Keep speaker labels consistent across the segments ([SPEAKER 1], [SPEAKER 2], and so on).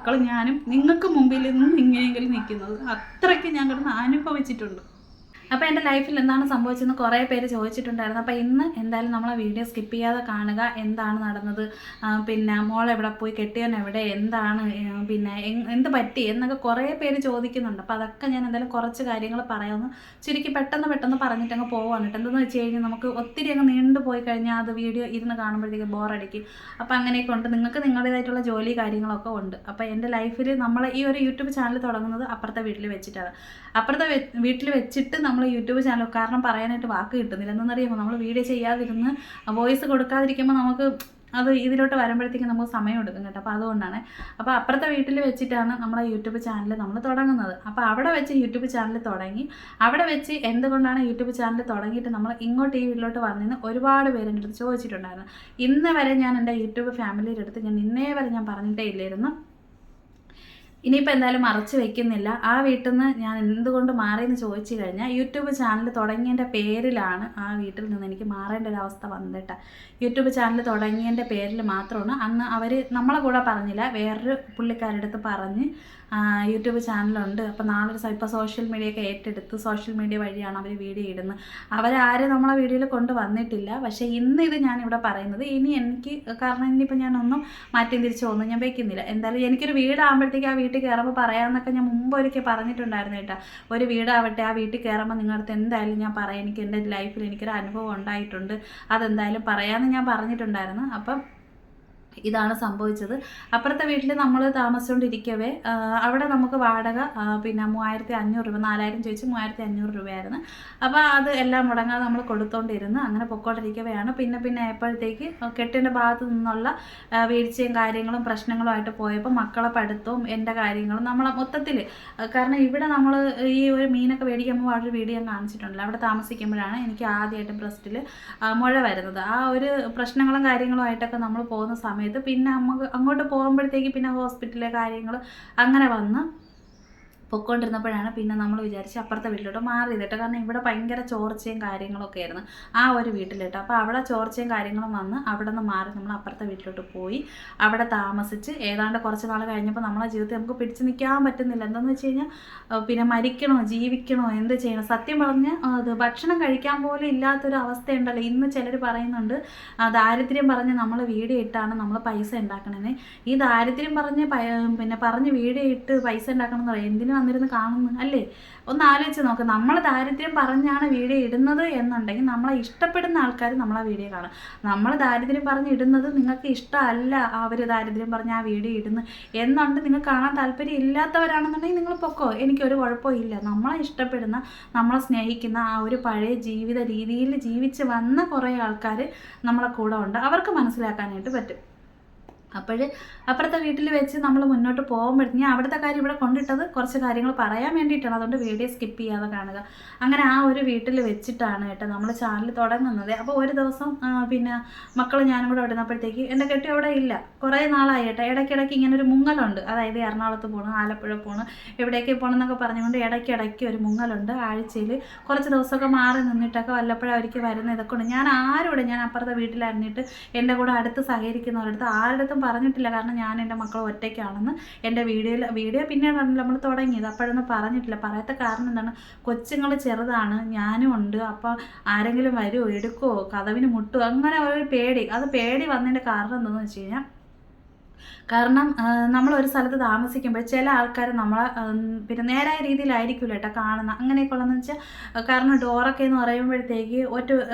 [SPEAKER 1] മക്കളും ഞാനും നിങ്ങൾക്ക് മുമ്പിൽ നിന്നും ഇങ്ങനെയെങ്കിലും നിൽക്കുന്നത്. അത്രയ്ക്ക് ഞാൻ കിടന്ന് അനുഭവിച്ചിട്ടുണ്ട്. അപ്പോൾ എൻ്റെ ലൈഫിൽ എന്താണ് സംഭവിച്ചതെന്ന് കുറേ പേര് ചോദിച്ചിട്ടുണ്ടായിരുന്നു. അപ്പോൾ ഇന്ന് എന്തായാലും നമ്മളെ വീഡിയോ സ്കിപ്പ് ചെയ്യാതെ കാണുക. എന്താണ് നടന്നത്, പിന്നെ മോൾ എവിടെ പോയി, കെട്ടിയവൻ എവിടെ, എന്താണ്, പിന്നെ എന്ത് പറ്റി എന്നൊക്കെ കുറേ പേര് ചോദിക്കുന്നുണ്ട്. അപ്പോൾ അതൊക്കെ ഞാൻ എന്തായാലും കുറച്ച് കാര്യങ്ങൾ പറയാമെന്ന് ചുരുക്കി പെട്ടെന്ന് പറഞ്ഞിട്ട് അങ്ങ് പോവാണ് കേട്ടോ. എന്തെന്ന് വെച്ച് കഴിഞ്ഞാൽ നമുക്ക് ഒത്തിരി അങ്ങ് നീണ്ടു പോയി കഴിഞ്ഞാൽ അത് വീഡിയോ ഇരുന്ന് കാണുമ്പോഴത്തേക്ക് ബോറടിക്കും. അപ്പോൾ അങ്ങനെയൊക്കെ ഉണ്ട്. നിങ്ങൾക്ക് നിങ്ങളുടേതായിട്ടുള്ള ജോലി കാര്യങ്ങളൊക്കെ ഉണ്ട്. അപ്പോൾ എൻ്റെ ലൈഫിൽ നമ്മൾ ഈ ഒരു യൂട്യൂബ് ചാനൽ തുടങ്ങുന്നത് അപ്പുറത്തെ വീട്ടിൽ വെച്ചിട്ടാണ്. അപ്പുറത്തെ വീട്ടിൽ വെച്ചിട്ട് നമ്മൾ യൂട്യൂബ് ചാനൽ കാരണം പറയാനായിട്ട് വാക്ക് കിട്ടുന്നില്ല. എന്തെന്നറിയുമ്പോൾ നമ്മൾ വീഡിയോ ചെയ്യാതിരുന്ന് വോയിസ് കൊടുക്കാതിരിക്കുമ്പോൾ നമുക്ക് അത് ഇതിലോട്ട് വരുമ്പോഴത്തേക്കും നമുക്ക് സമയം എടുക്കും കേട്ടോ. അപ്പോൾ അതുകൊണ്ടാണ്. അപ്പോൾ അപ്പുറത്തെ വീട്ടിൽ വെച്ചിട്ടാണ് നമ്മളെ യൂട്യൂബ് ചാനൽ നമ്മൾ തുടങ്ങുന്നത്. അപ്പോൾ അവിടെ വെച്ച് യൂട്യൂബ് ചാനൽ തുടങ്ങി. അവിടെ വെച്ച് എന്തുകൊണ്ടാണ് യൂട്യൂബ് ചാനൽ തുടങ്ങിയിട്ട് നമ്മൾ ഇങ്ങോട്ട് ഈ വീട്ടിലോട്ട് വന്നതെന്ന് ഒരുപാട് പേര് എൻ്റെ അടുത്ത് ചോദിച്ചിട്ടുണ്ടായിരുന്നു. ഇന്ന് വരെ ഞാൻ എൻ്റെ യൂട്യൂബ് ഫാമിലിയുടെ അടുത്ത് ഞാൻ ഇന്നേ വരെ ഞാൻ പറഞ്ഞിട്ടേ ഇല്ലായിരുന്നു. ഇനിയിപ്പോൾ എന്തായാലും മറച്ച് വെക്കുന്നില്ല. ആ വീട്ടിൽ നിന്ന് ഞാൻ എന്തുകൊണ്ട് മാറിയെന്ന് ചോദിച്ചു കഴിഞ്ഞാൽ യൂട്യൂബ് ചാനൽ തുടങ്ങിയതിൻ്റെ പേരിലാണ് ആ വീട്ടിൽ നിന്ന് എനിക്ക് മാറേണ്ട ഒരു അവസ്ഥ വന്നിട്ട്. യൂട്യൂബ് ചാനൽ തുടങ്ങിയതിൻ്റെ പേരിൽ മാത്രമാണ് അന്ന് അവർ നമ്മളെ കൂടെ പറഞ്ഞില്ല, വേറൊരു പുള്ളിക്കാരുടെ അടുത്ത് പറഞ്ഞ് യൂട്യൂബ് ചാനലുണ്ട്, അപ്പോൾ നാളെ ഇപ്പോൾ സോഷ്യൽ മീഡിയയൊക്കെ ഏറ്റെടുത്ത് സോഷ്യൽ മീഡിയ വഴിയാണ് അവർ വീഡിയോ ഇടുന്നത്. അവരാരും നമ്മളെ വീഡിയോയിൽ കൊണ്ട് വന്നിട്ടില്ല. പക്ഷേ ഇന്ന് ഇത് ഞാനിവിടെ പറയുന്നത് ഇനി എനിക്ക്, കാരണം ഇനിയിപ്പോൾ ഞാനൊന്നും മാറ്റി തിരിച്ചൊന്നും ഞാൻ വയ്ക്കുന്നില്ല. എന്തായാലും എനിക്കൊരു വീടാകുമ്പോഴത്തേക്ക് ആ വീട്ടിൽ കയറുമ്പോൾ പറയാമെന്നൊക്കെ ഞാൻ മുമ്പ് ഒരിക്കൽ പറഞ്ഞിട്ടുണ്ടായിരുന്നു കേട്ടോ. ഒരു വീടാവട്ടെ, ആ വീട്ടിൽ കയറുമ്പോൾ നിങ്ങളുടെ അടുത്ത് എന്തായാലും ഞാൻ പറയാം, എനിക്ക് എൻ്റെ ലൈഫിൽ എനിക്കൊരു അനുഭവം ഉണ്ടായിട്ടുണ്ട്, അതെന്തായാലും പറയാമെന്ന് ഞാൻ പറഞ്ഞിട്ടുണ്ടായിരുന്നു. അപ്പം ഇതാണ് സംഭവിച്ചത്. അപ്പുറത്തെ വീട്ടിൽ നമ്മൾ താമസിച്ചുകൊണ്ടിരിക്കവേ അവിടെ നമുക്ക് വാടക പിന്നെ 3500 രൂപ, 4000 ചോദിച്ച് 3500 രൂപയായിരുന്നു. അപ്പോൾ അത് എല്ലാം മുടങ്ങാതെ നമ്മൾ കൊടുത്തോണ്ടിരുന്ന് അങ്ങനെ പൊക്കോണ്ടിരിക്കവെയാണ് പിന്നെ ആയപ്പോഴത്തേക്ക് കെട്ടിൻ്റെ ഭാഗത്തു നിന്നുള്ള വീഴ്ചയും കാര്യങ്ങളും പ്രശ്നങ്ങളുമായിട്ട് പോയപ്പോൾ മക്കളെ പഠിത്തവും എൻ്റെ കാര്യങ്ങളും നമ്മളെ മൊത്തത്തിൽ, കാരണം ഇവിടെ നമ്മൾ ഈ ഒരു മീനൊക്കെ മേടിക്കുമ്പോൾ അവിടെ വീഡിയോ കാണിച്ചിട്ടുണ്ടല്ലോ, അവിടെ താമസിക്കുമ്പോഴാണ് എനിക്ക് ആദ്യമായിട്ട് ബ്രസ്റ്റിൽ മുഴ വരുന്നത്. ആ ഒരു പ്രശ്നങ്ങളും കാര്യങ്ങളുമായിട്ടൊക്കെ നമ്മൾ പോകുന്ന സമയത്ത് പിന്നെ അങ്ങോട്ട് പോകുമ്പോഴത്തേക്ക് പിന്നെ ഹോസ്പിറ്റലിലെ കാര്യങ്ങൾ അങ്ങനെ വന്ന് പൊയ്ക്കൊണ്ടിരുന്നപ്പോഴാണ് പിന്നെ നമ്മൾ വിചാരിച്ച് അപ്പുറത്തെ വീട്ടിലോട്ട് മാറിയത് കേട്ടോ. കാരണം ഇവിടെ ഭയങ്കര ചോർച്ചയും കാര്യങ്ങളൊക്കെ ആയിരുന്നു ആ ഒരു വീട്ടിലിട്ടോ. അപ്പോൾ അവിടെ ചോർച്ചയും കാര്യങ്ങളും വന്ന് അവിടെ നിന്ന് മാറി നമ്മൾ അപ്പുറത്തെ വീട്ടിലോട്ട് പോയി അവിടെ താമസിച്ച് ഏതാണ്ട് കുറച്ച് നാൾ കഴിഞ്ഞപ്പോൾ നമ്മളെ ജീവിതത്തിൽ നമുക്ക് പിടിച്ച് നിൽക്കാൻ പറ്റുന്നില്ല. എന്താണെന്ന് വെച്ച് കഴിഞ്ഞാൽ പിന്നെ മരിക്കണോ ജീവിക്കണോ എന്ത് ചെയ്യണം, സത്യം പറഞ്ഞ് അത് ഭക്ഷണം കഴിക്കാൻ പോലും ഇല്ലാത്തൊരു അവസ്ഥയുണ്ടല്ലോ. ഇന്ന് ചിലർ പറയുന്നുണ്ട് ദാരിദ്ര്യം പറഞ്ഞ് നമ്മൾ വീഡിയോ ഇട്ടാണ് നമ്മൾ പൈസ ഉണ്ടാക്കണമെന്ന്. ഈ ദാരിദ്ര്യം പറഞ്ഞ് വീഡിയോ ഇട്ട് പൈസ ഉണ്ടാക്കണം എന്ന് പറയും. എന്തിനും വന്നിരുന്ന് കാണുന്നു അല്ലേ? ഒന്ന് ആലോചിച്ച് നോക്ക്. നമ്മൾ ദാരിദ്ര്യം പറഞ്ഞാണ് വീഡിയോ ഇടുന്നത് എന്നുണ്ടെങ്കിൽ നമ്മളെ ഇഷ്ടപ്പെടുന്ന ആൾക്കാർ നമ്മളെ വീഡിയോ കാണും. നമ്മൾ ദാരിദ്ര്യം പറഞ്ഞ് ഇടുന്നത് നിങ്ങൾക്ക് ഇഷ്ടമല്ല, അവർ ദാരിദ്ര്യം പറഞ്ഞ് ആ വീഡിയോ ഇടുന്നു എന്നുണ്ട് നിങ്ങൾക്ക് കാണാൻ താല്പര്യം ഇല്ലാത്തവരാണെന്നുണ്ടെങ്കിൽ നിങ്ങൾ പൊക്കോ, എനിക്കൊരു കുഴപ്പവും ഇല്ല. നമ്മളെ ഇഷ്ടപ്പെടുന്ന, നമ്മളെ സ്നേഹിക്കുന്ന ആ ഒരു പഴയ ജീവിത രീതിയിൽ ജീവിച്ച് വന്ന കുറേ ആൾക്കാർ നമ്മളെ കൂടെ ഉണ്ട്. അവർക്ക് മനസ്സിലാക്കാനായിട്ട് പറ്റും. അപ്പുറത്തെ വീട്ടിൽ വെച്ച് നമ്മൾ മുന്നോട്ട് പോകുമ്പോഴത്തേക്കും ഞാൻ അവിടുത്തെ കാര്യം ഇവിടെ കൊണ്ടിട്ടത് കുറച്ച് കാര്യങ്ങൾ പറയാൻ വേണ്ടിയിട്ടാണ്. അതുകൊണ്ട് വീഡിയോ സ്കിപ്പ് ചെയ്യാതെ കാണുക. അങ്ങനെ ആ ഒരു വീട്ടിൽ വെച്ചിട്ടാണ് കേട്ടോ നമ്മൾ ചാനൽ തുടങ്ങുന്നത്. അപ്പോൾ ഒരു ദിവസം പിന്നെ മക്കൾ ഞാനും കൂടെ ഇടുന്നപ്പോഴത്തേക്ക് എൻ്റെ കെട്ടി അവിടെ ഇല്ല, കുറേ നാളായി കേട്ടോ. ഇടയ്ക്കിടയ്ക്ക് ഇങ്ങനെ ഒരു മുങ്ങലുണ്ട്, അതായത് എറണാകുളത്ത് പോകണം, ആലപ്പുഴ പോകണം, എവിടേക്ക് പോകണം എന്നൊക്കെ പറഞ്ഞുകൊണ്ട് ഇടയ്ക്കിടയ്ക്ക് ഒരു മുങ്ങലുണ്ട്. ആഴ്ചയിൽ കുറച്ച് ദിവസമൊക്കെ മാറി നിന്നിട്ടൊക്കെ വല്ലപ്പോഴും അവർക്ക് വരുന്ന ഇതൊക്കെ ഉണ്ട്. ഞാൻ അപ്പുറത്തെ വീട്ടിലായിരുന്നിട്ട് എൻ്റെ കൂടെ അടുത്ത് സഹകരിക്കുന്നവരടുത്ത് ആരുടെ പറഞ്ഞിട്ടില്ല. കാരണം ഞാൻ എൻ്റെ മക്കൾ ഒറ്റയ്ക്കാണെന്ന് എൻ്റെ വീഡിയോ പിന്നീടാണ് നമ്മൾ തുടങ്ങിയത്. അപ്പോഴൊന്നും പറഞ്ഞിട്ടില്ല. പറയാത്ത കാരണം എന്താണ്, കൊച്ചുങ്ങൾ ചെറുതാണ്, ഞാനും ഉണ്ട്. അപ്പോൾ ആരെങ്കിലും വരുമോ, എടുക്കുമോ, കതവിന് മുട്ടുമോ, അങ്ങനെ ഒരു പേടി. അത് പേടി വന്നതിൻ്റെ കാരണം എന്താണെന്ന് വെച്ച് കഴിഞ്ഞാൽ, കാരണം നമ്മളൊരു സ്ഥലത്ത് താമസിക്കുമ്പോൾ ചില ആൾക്കാർ നമ്മളെ പിന്നെ നേരായ രീതിയിലായിരിക്കില്ല കേട്ടോ കാണുന്ന. അങ്ങനെയൊക്കെ ഉള്ളതെന്ന് വെച്ചാൽ, കാരണം ഡോറൊക്കെ എന്ന് പറയുമ്പോഴത്തേക്ക്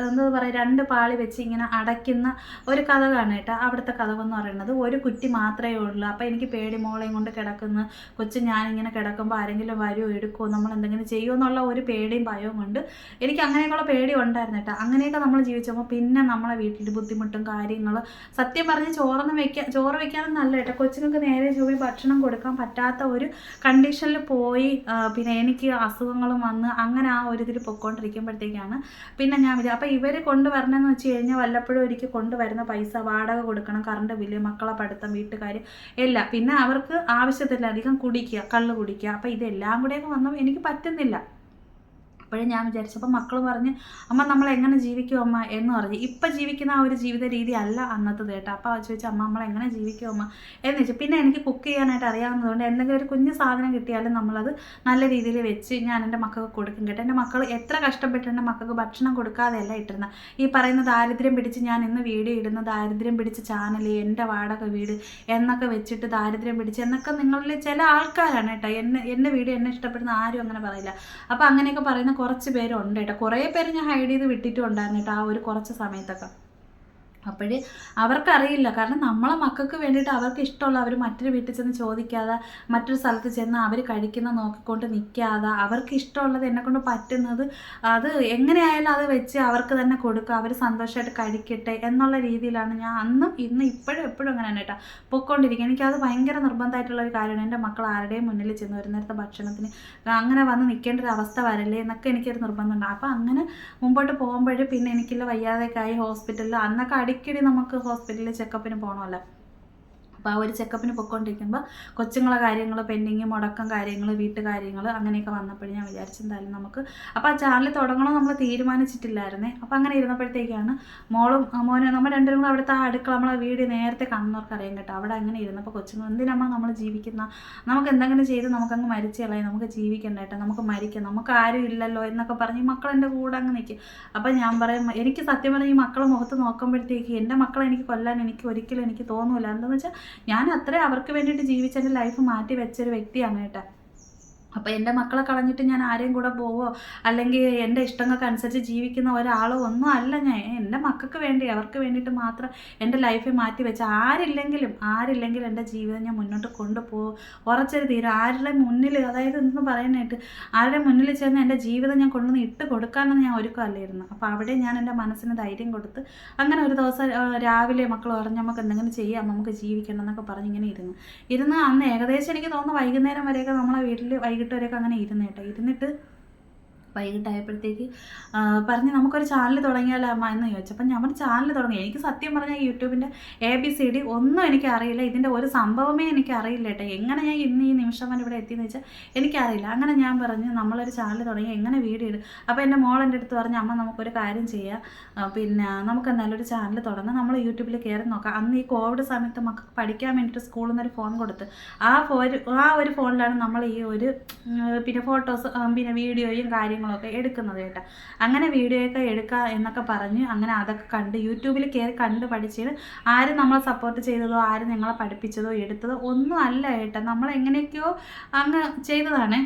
[SPEAKER 1] എന്താ പറയുക, 2 പാളി വെച്ച് ഇങ്ങനെ അടയ്ക്കുന്ന ഒരു കതകാണ് കേട്ടോ. അവിടുത്തെ കതകെന്ന് പറയുന്നത് ഒരു കുറ്റി മാത്രമേ ഉള്ളൂ. അപ്പോൾ എനിക്ക് പേടി, മോളെയും കൊണ്ട് കിടക്കുന്ന കൊച്ചു ഞാനിങ്ങനെ കിടക്കുമ്പോൾ ആരെങ്കിലും വരുമോ, എടുക്കുമോ, നമ്മൾ എന്തെങ്കിലും ചെയ്യുമോ എന്നുള്ള ഒരു പേടിയും ഭയവും കൊണ്ട് എനിക്ക് അങ്ങനെയൊക്കെയുള്ള പേടി ഉണ്ടായിരുന്നു കേട്ടോ. അങ്ങനെയൊക്കെ നമ്മൾ ജീവിച്ചപ്പോൾ പിന്നെ നമ്മളെ വീട്ടിൽ ബുദ്ധിമുട്ടും കാര്യങ്ങളും, സത്യം പറഞ്ഞ് ചോറ് വെക്കാനും നല്ല കേട്ടോ. കൊച്ചുങ്ങൾക്ക് നേരെ ചൊവ്വേ ഭക്ഷണം കൊടുക്കാൻ പറ്റാത്ത ഒരു കണ്ടീഷനിൽ പോയി. പിന്നെ എനിക്ക് അസുഖങ്ങളും വന്ന് അങ്ങനെ ആ ഒരു ഇതിൽ പൊയ്ക്കൊണ്ടിരിക്കുമ്പോഴത്തേക്കാണ് പിന്നെ ഞാൻ അപ്പോൾ ഇവർ കൊണ്ടുവരണമെന്ന് വെച്ച് കഴിഞ്ഞാൽ വല്ലപ്പോഴും ഒരിക്കൽ കൊണ്ടുവരുന്ന പൈസ, വാടക കൊടുക്കണം, കറണ്ട് ബില്ല്, മക്കളെ പഠിത്തം, വീട്ടുകാർ എല്ലാം. പിന്നെ അവർക്ക് ആവശ്യത്തിലധികം കള്ള് കുടിക്കുക. അപ്പോൾ ഇതെല്ലാം കൂടെയൊക്കെ വന്നപ്പോൾ എനിക്ക് പറ്റുന്നില്ല. അപ്പോഴും ഞാൻ വിചാരിച്ചപ്പോൾ മക്കൾ പറഞ്ഞ് അമ്മ നമ്മൾ എങ്ങനെ ജീവിക്കും അമ്മ എന്ന് പറഞ്ഞു. ഇപ്പം ജീവിക്കുന്ന ആ ഒരു ജീവിത രീതി അല്ല അന്നത്തെ കേട്ടോ. അപ്പോൾ അവർ ചോദിച്ചു അമ്മ നമ്മൾ എങ്ങനെ ജീവിക്കും അമ്മ എന്ന് ചോദിച്ചു. പിന്നെ എനിക്ക് കുക്ക് ചെയ്യാനായിട്ട് അറിയാവുന്നതുകൊണ്ട് എന്തെങ്കിലും ഒരു കുഞ്ഞു സാധനം കിട്ടിയാലും നമ്മളത് നല്ല രീതിയിൽ വെച്ച് ഞാൻ എൻ്റെ മക്കൾക്ക് കൊടുക്കും കേട്ടോ. എൻ്റെ മക്കൾ എത്ര കഷ്ടപ്പെട്ട് എൻ്റെ മക്കൾക്ക് ഭക്ഷണം കൊടുക്കാതെയല്ല ഇട്ടിരുന്നത്. ഈ പറയുന്ന ദാരിദ്ര്യം പിടിച്ച് ഞാൻ ഇന്ന് വീഡിയോ ഇടുന്ന ദാരിദ്ര്യം പിടിച്ച് ചാനൽ, എൻ്റെ വാടക വീട് എന്നൊക്കെ വെച്ചിട്ട് ദാരിദ്ര്യം പിടിച്ച് എന്നൊക്കെ നിങ്ങളിൽ ചില ആൾക്കാരാണ് കേട്ടോ. എൻ്റെ വീഡിയോ എന്നെ ഇഷ്ടപ്പെടുന്ന ആരും അങ്ങനെ പറയില്ല. അപ്പോൾ അങ്ങനെയൊക്കെ പറയുന്ന കുറച്ച് പേരുണ്ട് കേട്ടോ. കുറേ പേര് ഞാൻ ഹൈഡ് ചെയ്ത് വിട്ടിട്ടും ഉണ്ടായിരുന്നു കേട്ടോ ആ ഒരു കുറച്ച് സമയത്തൊക്കെ. അപ്പോഴേ അവർക്കറിയില്ല. കാരണം നമ്മളെ മക്കൾക്ക് വേണ്ടിയിട്ട് അവർക്ക് ഇഷ്ടമുള്ള അവർ മറ്റൊരു വീട്ടിൽ ചെന്ന് ചോദിക്കാതെ, മറ്റൊരു സ്ഥലത്ത് ചെന്ന് അവർ കഴിക്കുന്ന നോക്കിക്കൊണ്ട് നിൽക്കാതെ, അവർക്ക് ഇഷ്ടമുള്ളത് എന്നെക്കൊണ്ട് പറ്റുന്നത് അത് എങ്ങനെയായാലും അത് വെച്ച് അവർക്ക് തന്നെ കൊടുക്കുക, അവർ സന്തോഷമായിട്ട് കഴിക്കട്ടെ എന്നുള്ള രീതിയിലാണ് ഞാൻ അന്നും ഇന്നും ഇപ്പോഴും എപ്പോഴും അങ്ങനെ തന്നെ കേട്ടോ പൊയ്ക്കൊണ്ടിരിക്കുക. എനിക്കത് ഭയങ്കര നിർബന്ധമായിട്ടുള്ളൊരു കാര്യമാണ്. എൻ്റെ മക്കൾ ആരുടെയും മുന്നിൽ ചെന്ന് ഒരു നേരത്തെ ഭക്ഷണത്തിന് അങ്ങനെ വന്ന് നിൽക്കേണ്ട ഒരു അവസ്ഥ വരല്ലേ എന്നൊക്കെ എനിക്കൊരു നിർബന്ധമുണ്ട്. അപ്പോൾ അങ്ങനെ മുമ്പോട്ട് പോകുമ്പോഴേ പിന്നെ എനിക്കുള്ള വയ്യാതെയൊക്കെ ഹോസ്പിറ്റലിൽ അന്നൊക്കെ അടിക്കടി നമുക്ക് ഹോസ്പിറ്റലിൽ ചെക്കപ്പിന് പോകണമല്ലോ. അപ്പോൾ ആ ഒരു ചെക്കപ്പിന് പൊയ്ക്കൊണ്ടിരിക്കുമ്പോൾ കൊച്ചുങ്ങളെ കാര്യങ്ങൾ, പെൻഡിങ്, മുടക്കം കാര്യങ്ങൾ, വീട്ടുകാര്യങ്ങൾ അങ്ങനെയൊക്കെ വന്നപ്പോഴും ഞാൻ വിചാരിച്ചെന്തായാലും നമുക്ക് അപ്പോൾ ആ ചാനൽ തുടങ്ങണമെന്ന് നമ്മൾ തീരുമാനിച്ചിട്ടില്ലായിരുന്നേ. അപ്പോൾ അങ്ങനെ ഇരുന്നപ്പോഴത്തേക്കാണ് മോളും മോനും നമ്മൾ രണ്ടുപേരും കൂടെ അവിടുത്തെ ആ അടുക്കള നമ്മളെ വീട് നേരത്തെ കാണുന്നവർക്ക് അറിയാൻ കേട്ടോ. അവിടെ അങ്ങനെ ഇരുന്നപ്പോൾ കൊച്ചുങ്ങൾ എന്തിനമ്മ നമ്മൾ ജീവിക്കുന്ന, നമുക്ക് എന്തെങ്കിലും ചെയ്ത് നമുക്കങ്ങ് മരിച്ചു കളയാം, നമുക്ക് ജീവിക്കണ്ട കേട്ടോ, നമുക്ക് മരിക്കാം, നമുക്ക് ആരും ഇല്ലല്ലോ എന്നൊക്കെ പറഞ്ഞ് ഈ മക്കൾ എൻ്റെ കൂടെ അങ്ങ് നിൽക്കും. അപ്പോൾ ഞാൻ പറയും, എനിക്ക് സത്യം പറഞ്ഞാൽ ഈ മക്കളെ മുഖത്ത് നോക്കുമ്പോഴത്തേക്ക് എൻ്റെ മക്കളെ എനിക്ക് കൊല്ലാൻ എനിക്ക് ഒരിക്കലും എനിക്ക് തോന്നില്ല. എന്താണെന്ന് വെച്ചാൽ ഞാൻ അത്രേ അവർക്ക് വേണ്ടിയിട്ട് ജീവിച്ച് എൻ്റെ ലൈഫ് മാറ്റി വെച്ചൊരു വ്യക്തിയാണ് കേട്ടോ. അപ്പോൾ എൻ്റെ മക്കളെ കളഞ്ഞിട്ട് ഞാൻ ആരെയും കൂടെ പോവോ അല്ലെങ്കിൽ എൻ്റെ ഇഷ്ടങ്ങൾക്ക് അനുസരിച്ച് ജീവിക്കുന്ന ഒരാളോ ഒന്നും അല്ല ഞാൻ. എൻ്റെ മക്കൾക്ക് വേണ്ടി അവർക്ക് വേണ്ടിയിട്ട് മാത്രം എൻ്റെ ലൈഫ് മാറ്റി വെച്ച് ആരില്ലെങ്കിലും എൻ്റെ ജീവിതം ഞാൻ മുന്നോട്ട് കൊണ്ടുപോകും, ഉറച്ചൊരു തീരും. ആരുടെ മുന്നിൽ, അതായത് എന്തെന്ന് പറയാനായിട്ട് ആരുടെ മുന്നിൽ ചെന്ന് എൻ്റെ ജീവിതം ഞാൻ കൊണ്ടുവന്ന് ഇട്ട് കൊടുക്കാമെന്ന് ഞാൻ ഒരുക്കമല്ലായിരുന്നു. അപ്പോൾ അവിടെ ഞാൻ എൻ്റെ മനസ്സിന് ധൈര്യം കൊടുത്ത് അങ്ങനെ ഒരു ദിവസം രാവിലെ മക്കൾ പറഞ്ഞ് നമുക്ക് എന്തെങ്കിലും ചെയ്യാം, നമുക്ക് ജീവിക്കണം എന്നൊക്കെ പറഞ്ഞ് ഇങ്ങനെ ഇരുന്ന് അന്ന് ഏകദേശം എനിക്ക് തോന്നുന്നു വൈകുന്നേരം വരെയൊക്കെ നമ്മളെ വീട്ടിൽ വൈകിട്ട് വരെയൊക്കെ അങ്ങനെ ഇരുന്നിട്ട് വൈകിട്ടായപ്പോഴത്തേക്ക് പറഞ്ഞ് നമുക്കൊരു ചാനൽ തുടങ്ങിയാലോ അമ്മ എന്ന് ചോദിച്ചപ്പോൾ ഞാൻ ഒരു ചാനൽ തുടങ്ങി. എനിക്ക് സത്യം പറഞ്ഞാൽ യൂട്യൂബിൻ്റെ ABCD ഒന്നും എനിക്ക് അറിയില്ല, ഇതിൻ്റെ ഒരു സംഭവമേ എനിക്ക് അറിയില്ല കേട്ടോ. എങ്ങനെ ഞാൻ ഇന്ന് ഈ നിമിഷം വരെ ഇവിടെ എത്തിയെന്ന് വെച്ചാൽ എനിക്കറിയില്ല. അങ്ങനെ ഞാൻ പറഞ്ഞു നമ്മളൊരു ചാനൽ തുടങ്ങി, എങ്ങനെ വീഡിയോ ഇടും. അപ്പോൾ എൻ്റെ മോൾ എൻ്റെ അടുത്ത് പറഞ്ഞു അമ്മ നമുക്കൊരു കാര്യം ചെയ്യാം, പിന്നെ നമുക്ക് എന്തായാലും ഒരു ചാനൽ തുടങ്ങാം, നമ്മൾ യൂട്യൂബിൽ കയറി നോക്കാം. അന്ന് ഈ കോവിഡ് സമയത്ത് മക്കൾക്ക് പഠിക്കാൻ വേണ്ടിയിട്ട് സ്കൂളിൽ നിന്നൊരു ഫോൺ കൊടുത്ത് ആ ഒരു ഫോണിലാണ് നമ്മൾ ഈ ഒരു പിന്നെ ഫോട്ടോസ് പിന്നെ വീഡിയോയും കാര്യങ്ങളൊക്കെ എടുക്കുന്നത് കേട്ടോ. അങ്ങനെ വീഡിയോ ഒക്കെ എടുക്കുക എന്നൊക്കെ പറഞ്ഞ് അങ്ങനെ അതൊക്കെ കണ്ട് യൂട്യൂബിൽ കയറി കണ്ട് പഠിച്ചിട്ട് ആരും നമ്മളെ സപ്പോർട്ട് ചെയ്തതോ ആരും ഞങ്ങളെ പഠിപ്പിച്ചതോ എടുത്തതോ ഒന്നും അല്ല കേട്ടോ, നമ്മൾ എങ്ങനെയൊക്കെയോ അങ്ങ് ചെയ്തതാണേ.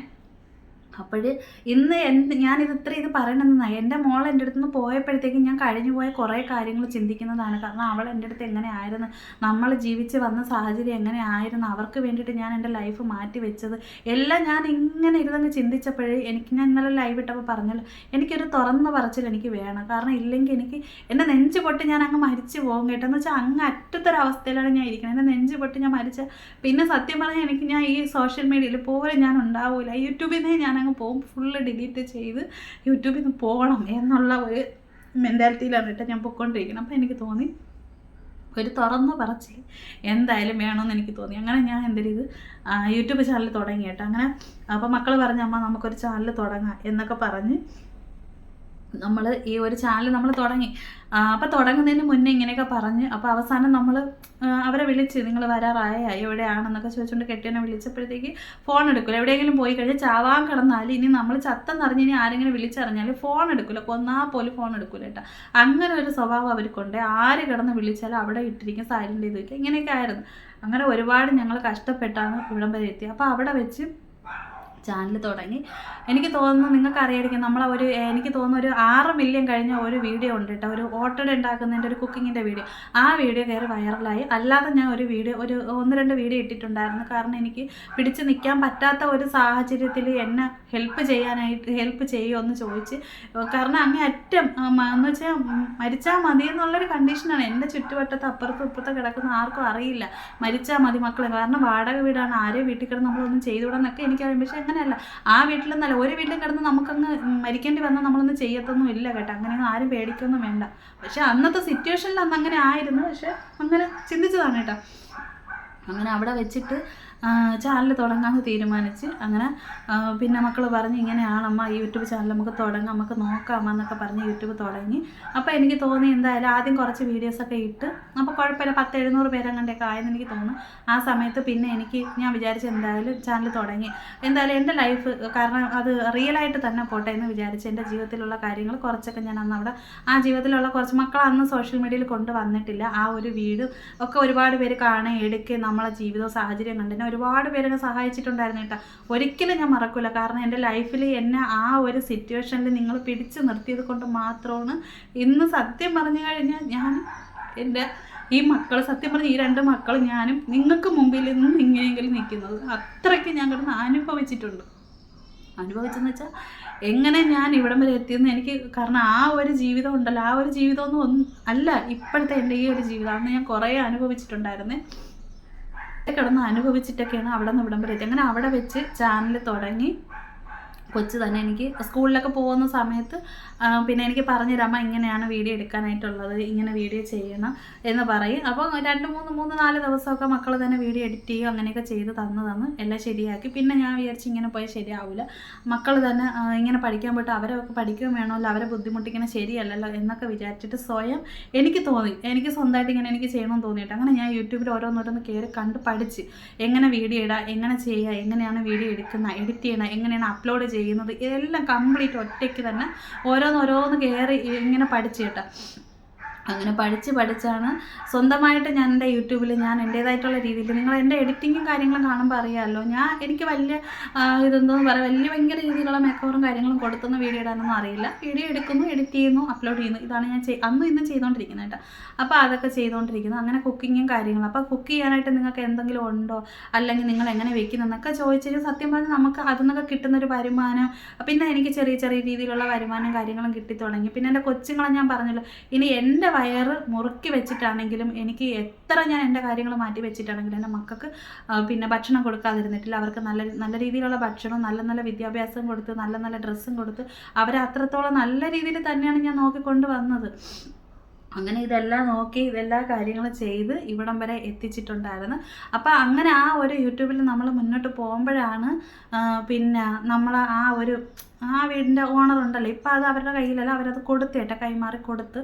[SPEAKER 1] അപ്പോൾ ഇന്ന് ഞാനിത് ഇത് പറയണമെന്നാണ്. എൻ്റെ മോൾ എൻ്റെ അടുത്ത് നിന്ന് പോയപ്പോഴത്തേക്കും ഞാൻ കഴിഞ്ഞു പോയ കുറേ കാര്യങ്ങൾ ചിന്തിക്കുന്നതാണ്. കാരണം അവൾ എൻ്റെ അടുത്ത് എങ്ങനെയായിരുന്നു, നമ്മൾ ജീവിച്ച് വന്ന സാഹചര്യം എങ്ങനെയായിരുന്നു, അവർക്ക് വേണ്ടിയിട്ട് ഞാൻ എൻ്റെ ലൈഫ് മാറ്റി വെച്ചത് എല്ലാം ഞാൻ ഇങ്ങനെ ഇരുന്നങ്ങ് ചിന്തിച്ചപ്പോഴേ ഞാൻ ഇന്നലെ ലൈവ് ഇട്ടപ്പോൾ പറഞ്ഞല്ലോ എനിക്കൊരു തുറന്ന പറച്ചിൽ എനിക്ക് വേണം. കാരണം ഇല്ലെങ്കിൽ എനിക്ക് എൻ്റെ നെഞ്ച് പൊട്ടി ഞാൻ അങ്ങ് മരിച്ചു പോകും കേട്ടോ. എന്ന് വെച്ചാൽ അങ്ങ് അറ്റത്തൊരവസ്ഥയിലാണ് ഞാൻ ഇരിക്കുന്നത്. എൻ്റെ നെഞ്ച് പൊട്ടി ഞാൻ മരിച്ച പിന്നെ സത്യം പറഞ്ഞാൽ ഞാൻ ഈ സോഷ്യൽ മീഡിയയിൽ പോലും ഞാൻ ഉണ്ടാവില്ല. യൂട്യൂബിൽ നിന്ന് ഞാൻ പോകും, ഫുള്ള് ഡിലീറ്റ് ചെയ്ത് യൂട്യൂബിൽ നിന്ന് പോകണം എന്നുള്ള ഒരു മെൻറ്റാലിറ്റിയിലാണ് കേട്ടോ ഞാൻ പൊയ്ക്കൊണ്ടിരിക്കുന്നത്. അപ്പോൾ എനിക്ക് തോന്നി ഒരു തുറന്ന് പറച്ചിൽ എന്തായാലും വേണമെന്ന് എനിക്ക് തോന്നി. അങ്ങനെ ഞാൻ എന്തെങ്കിലും യൂട്യൂബ് ചാനൽ തുടങ്ങി കേട്ടോ. അങ്ങനെ അപ്പോൾ മക്കൾ പറഞ്ഞു അമ്മ നമുക്കൊരു ചാനൽ തുടങ്ങാം എന്നൊക്കെ പറഞ്ഞ് നമ്മൾ ഈ ഒരു ചാനൽ നമ്മൾ തുടങ്ങി. അപ്പോൾ തുടങ്ങുന്നതിന് മുന്നേ ഇങ്ങനെയൊക്കെ പറഞ്ഞ് അപ്പോൾ അവസാനം നമ്മൾ അവരെ വിളിച്ച് നിങ്ങൾ വരാറായ എവിടെയാണെന്നൊക്കെ ചോദിച്ചുകൊണ്ട് കെട്ടിയനെ വിളിച്ചപ്പോഴത്തേക്ക് ഫോൺ എടുക്കില്ല. എവിടെയെങ്കിലും പോയി കഴിഞ്ഞാൽ ചാവാൻ കിടന്നാൽ ഇനി നമ്മൾ ചത്തെന്നറിഞ്ഞ് ഇനി ആരെങ്കിലും വിളിച്ചറിഞ്ഞാൽ ഫോൺ എടുക്കില്ല, കൊന്നാൽ പോലും ഫോൺ എടുക്കില്ല കേട്ടോ. അങ്ങനെ ഒരു സ്വഭാവം അവർക്കുണ്ട്. ആര് കിടന്ന് വിളിച്ചാലും അവിടെ ഇട്ടിരിക്കും, സൈലൻ്റ് ചെയ്ത് വയ്ക്കുക, ഇങ്ങനെയൊക്കെ ആയിരുന്നു. അങ്ങനെ ഒരുപാട് ഞങ്ങൾ കഷ്ടപ്പെട്ടാണ് ഇവിടം വരെ എത്തിയത്. അപ്പോൾ അവിടെ വെച്ച് ചാനൽ തുടങ്ങി. എനിക്ക് തോന്നുന്നു നിങ്ങൾക്ക് അറിയായിരിക്കും എനിക്ക് തോന്നുന്നു ഒരു 6 മില്യൺ കഴിഞ്ഞ ഒരു വീഡിയോ ഉണ്ട് കേട്ടോ, ഒരു ഓട്ടട ഉണ്ടാക്കുന്നതിൻ്റെ ഒരു കുക്കിങ്ങിൻ്റെ വീഡിയോ. ആ വീഡിയോ കയറി വൈറലായി. അല്ലാതെ ഞാൻ ഒരു 1-2 വീഡിയോ ഇട്ടിട്ടുണ്ടായിരുന്നു. കാരണം എനിക്ക് പിടിച്ച് നിൽക്കാൻ പറ്റാത്ത ഒരു സാഹചര്യത്തിൽ എന്നെ ഹെൽപ്പ് ചെയ്യുമോ എന്ന് ചോദിച്ച്. കാരണം അങ്ങേ അറ്റം എന്ന് വെച്ചാൽ മരിച്ചാൽ മതി എന്നുള്ളൊരു കണ്ടീഷനാണ്. എൻ്റെ ചുറ്റുവട്ടത്ത് അപ്പുറത്തും ഇപ്പുറത്തും കിടക്കുന്ന ആർക്കും അറിയില്ല മരിച്ചാൽ മതി മക്കളെ, കാരണം വാടക വീടാണ്, ആരെയും വീട്ടിൽ കിടന്ന് നമ്മളൊന്നും ചെയ്തുകൂടെന്നൊക്കെ എനിക്കറിയാം. പക്ഷേ അങ്ങനെയല്ല, ആ വീട്ടിലൊന്നല്ല, ഒരു വീട്ടിലും കിടന്ന് നമുക്കങ്ങ് മരിക്കേണ്ടി വന്നാൽ നമ്മളൊന്നും ചെയ്യത്തൊന്നും ഇല്ല കേട്ടോ. അങ്ങനെയൊന്നും ആരും പേടിക്കൊന്നും വേണ്ട. പക്ഷെ അന്നത്തെ സിറ്റുവേഷനിൽ അന്ന് അങ്ങനെ ആയിരുന്നു. പക്ഷെ അങ്ങനെ ചിന്തിച്ചതാണ് കേട്ടോ. അങ്ങനെ അവിടെ വെച്ചിട്ട് ചാനൽ തുടങ്ങാമെന്ന് തീരുമാനിച്ച്. അങ്ങനെ പിന്നെ മക്കൾ പറഞ്ഞ് ഇങ്ങനെയാണമ്മ യൂട്യൂബ് ചാനൽ നമുക്ക് തുടങ്ങാം, നമുക്ക് നോക്കാമോ എന്നൊക്കെ പറഞ്ഞ് യൂട്യൂബ് തുടങ്ങി. അപ്പോൾ എനിക്ക് തോന്നി എന്തായാലും ആദ്യം കുറച്ച് വീഡിയോസൊക്കെ ഇട്ട് അപ്പോൾ കുഴപ്പമില്ല, 700 പേരങ്ങാണ്ടൊക്കെ ആയെന്ന് എനിക്ക് തോന്നുന്നു. ആ സമയത്ത് പിന്നെ ഞാൻ വിചാരിച്ചു എന്തായാലും ചാനൽ തുടങ്ങി, എന്തായാലും എൻ്റെ ലൈഫ് കാരണം അത് റിയലായിട്ട് തന്നെ പോട്ടെ എന്ന് വിചാരിച്ച് എൻ്റെ ജീവിതത്തിലുള്ള കാര്യങ്ങൾ കുറച്ചൊക്കെ ഞാൻ അന്ന് അവിടെ ആ ജീവിതത്തിലുള്ള കുറച്ച് മക്കൾ അന്ന് സോഷ്യൽ മീഡിയയിൽ കൊണ്ടുവന്നിട്ടില്ല. ആ ഒരു വീട് ഒക്കെ ഒരുപാട് പേര് കാണുക, എടുക്കുക, നമ്മളെ ജീവിതവും സാഹചര്യം കണ്ടെന്നെ ഒരുപാട് പേരെന്നെ സഹായിച്ചിട്ടുണ്ടായിരുന്നു കേട്ടോ. ഒരിക്കലും ഞാൻ മറക്കില്ല. കാരണം എൻ്റെ ലൈഫിൽ എന്നെ ആ ഒരു സിറ്റുവേഷനിൽ നിങ്ങൾ പിടിച്ചു നിർത്തിയത് കൊണ്ട് മാത്രമാണ് ഇന്ന് സത്യം പറഞ്ഞു കഴിഞ്ഞാൽ ഞാൻ എൻ്റെ ഈ മക്കൾ, സത്യം പറഞ്ഞ ഈ 2 മക്കളും ഞാനും നിങ്ങൾക്ക് മുമ്പിൽ നിന്നും ഇങ്ങനെയെങ്കിലും നിൽക്കുന്നത്. അത്രയ്ക്ക് ഞാൻ കിടന്ന് അനുഭവിച്ചെന്ന് വെച്ചാൽ എങ്ങനെ ഞാൻ ഇവിടം വരെ എത്തിയെന്ന് എനിക്ക്, കാരണം ആ ഒരു ജീവിതം ഉണ്ടല്ലോ, ആ ഒരു ജീവിതമൊന്നും അല്ല ഇപ്പോഴത്തെ എൻ്റെ ഈ ഒരു ജീവിതം. അന്ന് ഞാൻ കുറേ അനുഭവിച്ചിട്ടുണ്ടായിരുന്നേ. കിടന്ന് അനുഭവിച്ചിട്ടൊക്കെയാണ് അവിടെ നിന്ന് ഇവിടം വരെ എത്തി. അങ്ങനെ അവിടെ വെച്ച് ചാനൽ തുടങ്ങി. കൊച്ച് തന്നെ എനിക്ക് സ്കൂളിലൊക്കെ പോകുന്ന സമയത്ത് പിന്നെ എനിക്ക് പറഞ്ഞുതരാം, ഇങ്ങനെയാണ് വീഡിയോ എടുക്കാനായിട്ടുള്ളത്, ഇങ്ങനെ വീഡിയോ ചെയ്യണം എന്ന് പറയും. അപ്പോൾ 3-4 ദിവസമൊക്കെ മക്കൾ തന്നെ വീഡിയോ എഡിറ്റ് ചെയ്യും, അങ്ങനെയൊക്കെ ചെയ്ത് തന്ന് എല്ലാം ശരിയാക്കി. പിന്നെ ഞാൻ വിചാരിച്ച് ഇങ്ങനെ പോയാൽ ശരിയാവില്ല, മക്കൾ തന്നെ ഇങ്ങനെ പഠിക്കാൻ പോയിട്ട് അവരൊക്കെ പഠിക്കുകയും വേണമല്ലോ, അവരെ ബുദ്ധിമുട്ടിങ്ങനെ ശരിയല്ലല്ലോ എന്നൊക്കെ വിചാരിച്ചിട്ട് സ്വയം എനിക്ക് തോന്നി, എനിക്ക് സ്വന്തമായിട്ട് ഇങ്ങനെ എനിക്ക് ചെയ്യണമെന്ന് തോന്നിയിട്ട് അങ്ങനെ ഞാൻ യൂട്യൂബിൽ ഓരോന്നോരോന്ന് കയറി കണ്ട് പഠിച്ച് എങ്ങനെ വീഡിയോ ഇടാം, എങ്ങനെ ചെയ്യുക, എങ്ങനെയാണ് വീഡിയോ എടുക്കുന്നത്, എഡിറ്റ് ചെയ്യണം, എങ്ങനെയാണ് അപ്ലോഡ് ചെയ്യുന്നത്, ഇതെല്ലാം കംപ്ലീറ്റ് ഒറ്റയ്ക്ക് തന്നെ ഓരോന്ന് കയറി ഇങ്ങനെ പഠിച്ചു കേട്ടോ. അങ്ങനെ പഠിച്ചാണ് സ്വന്തമായിട്ട് ഞാൻ എൻ്റെ യൂട്യൂബിൽ ഞാൻ എൻ്റേതായിട്ടുള്ള രീതിയിൽ, നിങ്ങൾ എൻ്റെ എഡിറ്റിങ്ങും കാര്യങ്ങളും കാണുമ്പോൾ അറിയാമല്ലോ, എനിക്ക് വലിയ ഇതെന്തോന്ന് പറയാം, ഭയങ്കര രീതിയിലുള്ള മേക്കവറും കാര്യങ്ങളും കൊടുത്തൊന്നും വീഡിയോ ഇടാനൊന്നും അറിയില്ല. വീഡിയോ എടുക്കുന്നു, എഡിറ്റ് ചെയ്യുന്നു, അപ്ലോഡ് ചെയ്യുന്നു, ഇതാണ് ഞാൻ ഇന്നും ചെയ്തുകൊണ്ടിരിക്കുന്നത് കേട്ടോ. അപ്പോൾ അതൊക്കെ ചെയ്തുകൊണ്ടിരിക്കുന്നു. അങ്ങനെ കുക്കിങ്ങും കാര്യങ്ങളും. അപ്പോൾ കുക്ക് ചെയ്യാനായിട്ട് നിങ്ങൾക്ക് എന്തെങ്കിലും ഉണ്ടോ, അല്ലെങ്കിൽ നിങ്ങൾ എങ്ങനെ വെക്കുന്നതെന്നൊക്കെ ചോദിച്ചാൽ സത്യം പറഞ്ഞാൽ നമുക്ക് അതിൽ നിന്നൊക്കെ കിട്ടുന്നൊരു വരുമാനം, പിന്നെ എനിക്ക് ചെറിയ രീതിയിലുള്ള വരുമാനം കാര്യങ്ങളും കിട്ടി തുടങ്ങി. പിന്നെ എൻ്റെ കൊച്ചുങ്ങളെ ഞാൻ പറഞ്ഞല്ലോ, ഇനി എൻ്റെ വയറ് മുറുക്കി വെച്ചിട്ടാണെങ്കിലും എനിക്ക് എത്ര ഞാൻ എൻ്റെ കാര്യങ്ങൾ മാറ്റി വെച്ചിട്ടാണെങ്കിലും എൻ്റെ മക്കൾക്ക് പിന്നെ ഭക്ഷണം കൊടുക്കാതിരുന്നിട്ടില്ല. അവർക്ക് നല്ല രീതിയിലുള്ള ഭക്ഷണവും നല്ല വിദ്യാഭ്യാസം കൊടുത്ത് നല്ല ഡ്രസ്സും കൊടുത്ത് അവരെ അത്രത്തോളം നല്ല രീതിയിൽ തന്നെയാണ് ഞാൻ നോക്കിക്കൊണ്ട് വന്നത്. അങ്ങനെ ഇതെല്ലാം നോക്കി ഇതെല്ലാ കാര്യങ്ങളും ചെയ്ത് ഇവിടം വരെ എത്തിച്ചിട്ടുണ്ടായിരുന്നു. അപ്പോൾ അങ്ങനെ ആ ഒരു യൂട്യൂബിൽ നമ്മൾ മുന്നോട്ട് പോകുമ്പോഴാണ് പിന്നെ നമ്മൾ ആ വീടിൻ്റെ ഓണർ ഉണ്ടല്ലോ, ഇപ്പോൾ അത് അവരുടെ കയ്യിലല്ല, അവരത് കൊടുത്തേട്ടെ, കൈമാറി കൊടുത്ത്.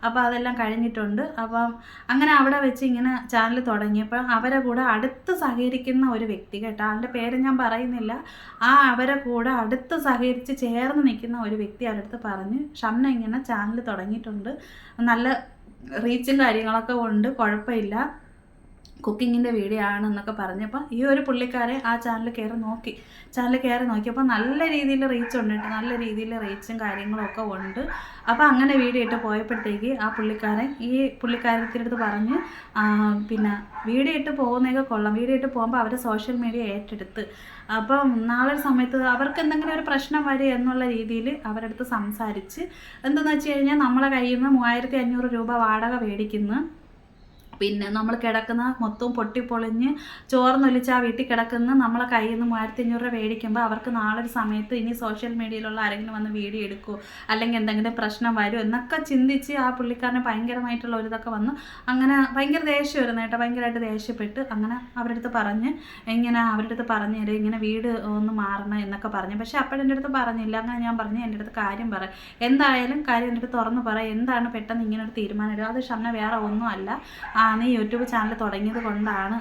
[SPEAKER 1] അപ്പോൾ അതെല്ലാം കഴിഞ്ഞിട്ടുണ്ട്. അപ്പം അങ്ങനെ അവിടെ വെച്ച് ഇങ്ങനെ ചാനൽ തുടങ്ങിയപ്പോൾ അവരെ കൂടെ അടുത്ത് സഹകരിക്കുന്ന ഒരു വ്യക്തി കേട്ടോ, ആളുടെ പേര് ഞാൻ പറയുന്നില്ല, അവരെ കൂടെ അടുത്ത് സഹകരിച്ച് ചേർന്ന് നിൽക്കുന്ന ഒരു വ്യക്തി അവരുടെ അടുത്ത് പറഞ്ഞ്, ഷംന ഇങ്ങനെ ചാനൽ തുടങ്ങിയിട്ടുണ്ട്, നല്ല റീച്ചും കാര്യങ്ങളൊക്കെ ഉണ്ട്, കുഴപ്പമില്ല, കുക്കിങ്ങിൻ്റെ വീഡിയോ ആണെന്നൊക്കെ പറഞ്ഞപ്പോൾ ഈ ഒരു പുള്ളിക്കാരെ ആ ചാനൽ കയറി നോക്കിയപ്പോൾ നല്ല രീതിയിൽ റീച്ച് ഉണ്ട് കേട്ടോ, നല്ല രീതിയിൽ റീച്ചും കാര്യങ്ങളും ഒക്കെ ഉണ്ട്. അപ്പോൾ അങ്ങനെ വീഡിയോ ഇട്ട് പോയപ്പോഴത്തേക്ക് ആ പുള്ളിക്കാരത്തിനടുത്ത് പറഞ്ഞ് പിന്നെ വീഡിയോ ഇട്ട് പോകുന്നതൊക്കെ കൊള്ളാം, വീഡിയോ ഇട്ട് പോകുമ്പോൾ അവർ സോഷ്യൽ മീഡിയ ഏറ്റെടുത്ത്, അപ്പം നാളെ സമയത്ത് അവർക്ക് എന്തെങ്കിലും ഒരു പ്രശ്നം വരും എന്നുള്ള രീതിയിൽ അവരുടെ അടുത്ത് സംസാരിച്ച്, എന്തെന്ന് വെച്ച് കഴിഞ്ഞാൽ നമ്മളെ കയ്യിൽ നിന്ന് 3500 രൂപ വാടക മേടിക്കുന്നു, പിന്നെ നമ്മൾ കിടക്കുന്ന മൊത്തവും പൊട്ടിപ്പൊളിഞ്ഞ് ചോർന്നൊലിച്ച് ആ വീട്ടിൽ കിടക്കുന്ന നമ്മളെ കയ്യിൽ നിന്ന് 3500 രൂപ മേടിക്കുമ്പോൾ അവർക്ക് നാളെ ഒരു സമയത്ത് ഇനി സോഷ്യൽ മീഡിയയിലുള്ള ആരെങ്കിലും വന്ന് വീഡിയോ എടുക്കുമോ, അല്ലെങ്കിൽ എന്തെങ്കിലും പ്രശ്നം വരുമോ എന്നൊക്കെ ചിന്തിച്ച് ആ പുള്ളിക്കാരന് ഭയങ്കരമായിട്ടുള്ള ഒരു ഇതൊക്കെ വന്നു. അങ്ങനെ ഭയങ്കര ദേഷ്യം വരുന്നു കേട്ടോ, ഭയങ്കരമായിട്ട് ദേഷ്യപ്പെട്ട് അങ്ങനെ അവരുടെ അടുത്ത് പറഞ്ഞ് തരാം, ഇങ്ങനെ വീട് ഒന്ന് മാറണം എന്നൊക്കെ പറഞ്ഞു. പക്ഷേ അപ്പോഴെൻ്റെ അടുത്ത് പറഞ്ഞില്ല. അങ്ങനെ ഞാൻ പറഞ്ഞു, എൻ്റെ അടുത്ത് കാര്യം പറ, എന്തായാലും കാര്യം എൻ്റെ അടുത്ത് തുറന്ന് പറ, എന്താണ് പെട്ടെന്ന് ഇങ്ങനെ ഒരു തീരുമാനം എടുക്കുക, അത് ഷംന വേറെ ഒന്നും അല്ല, നീ യൂട്യൂബ് ചാനൽ തുടങ്ങിയത് കൊണ്ടാണ്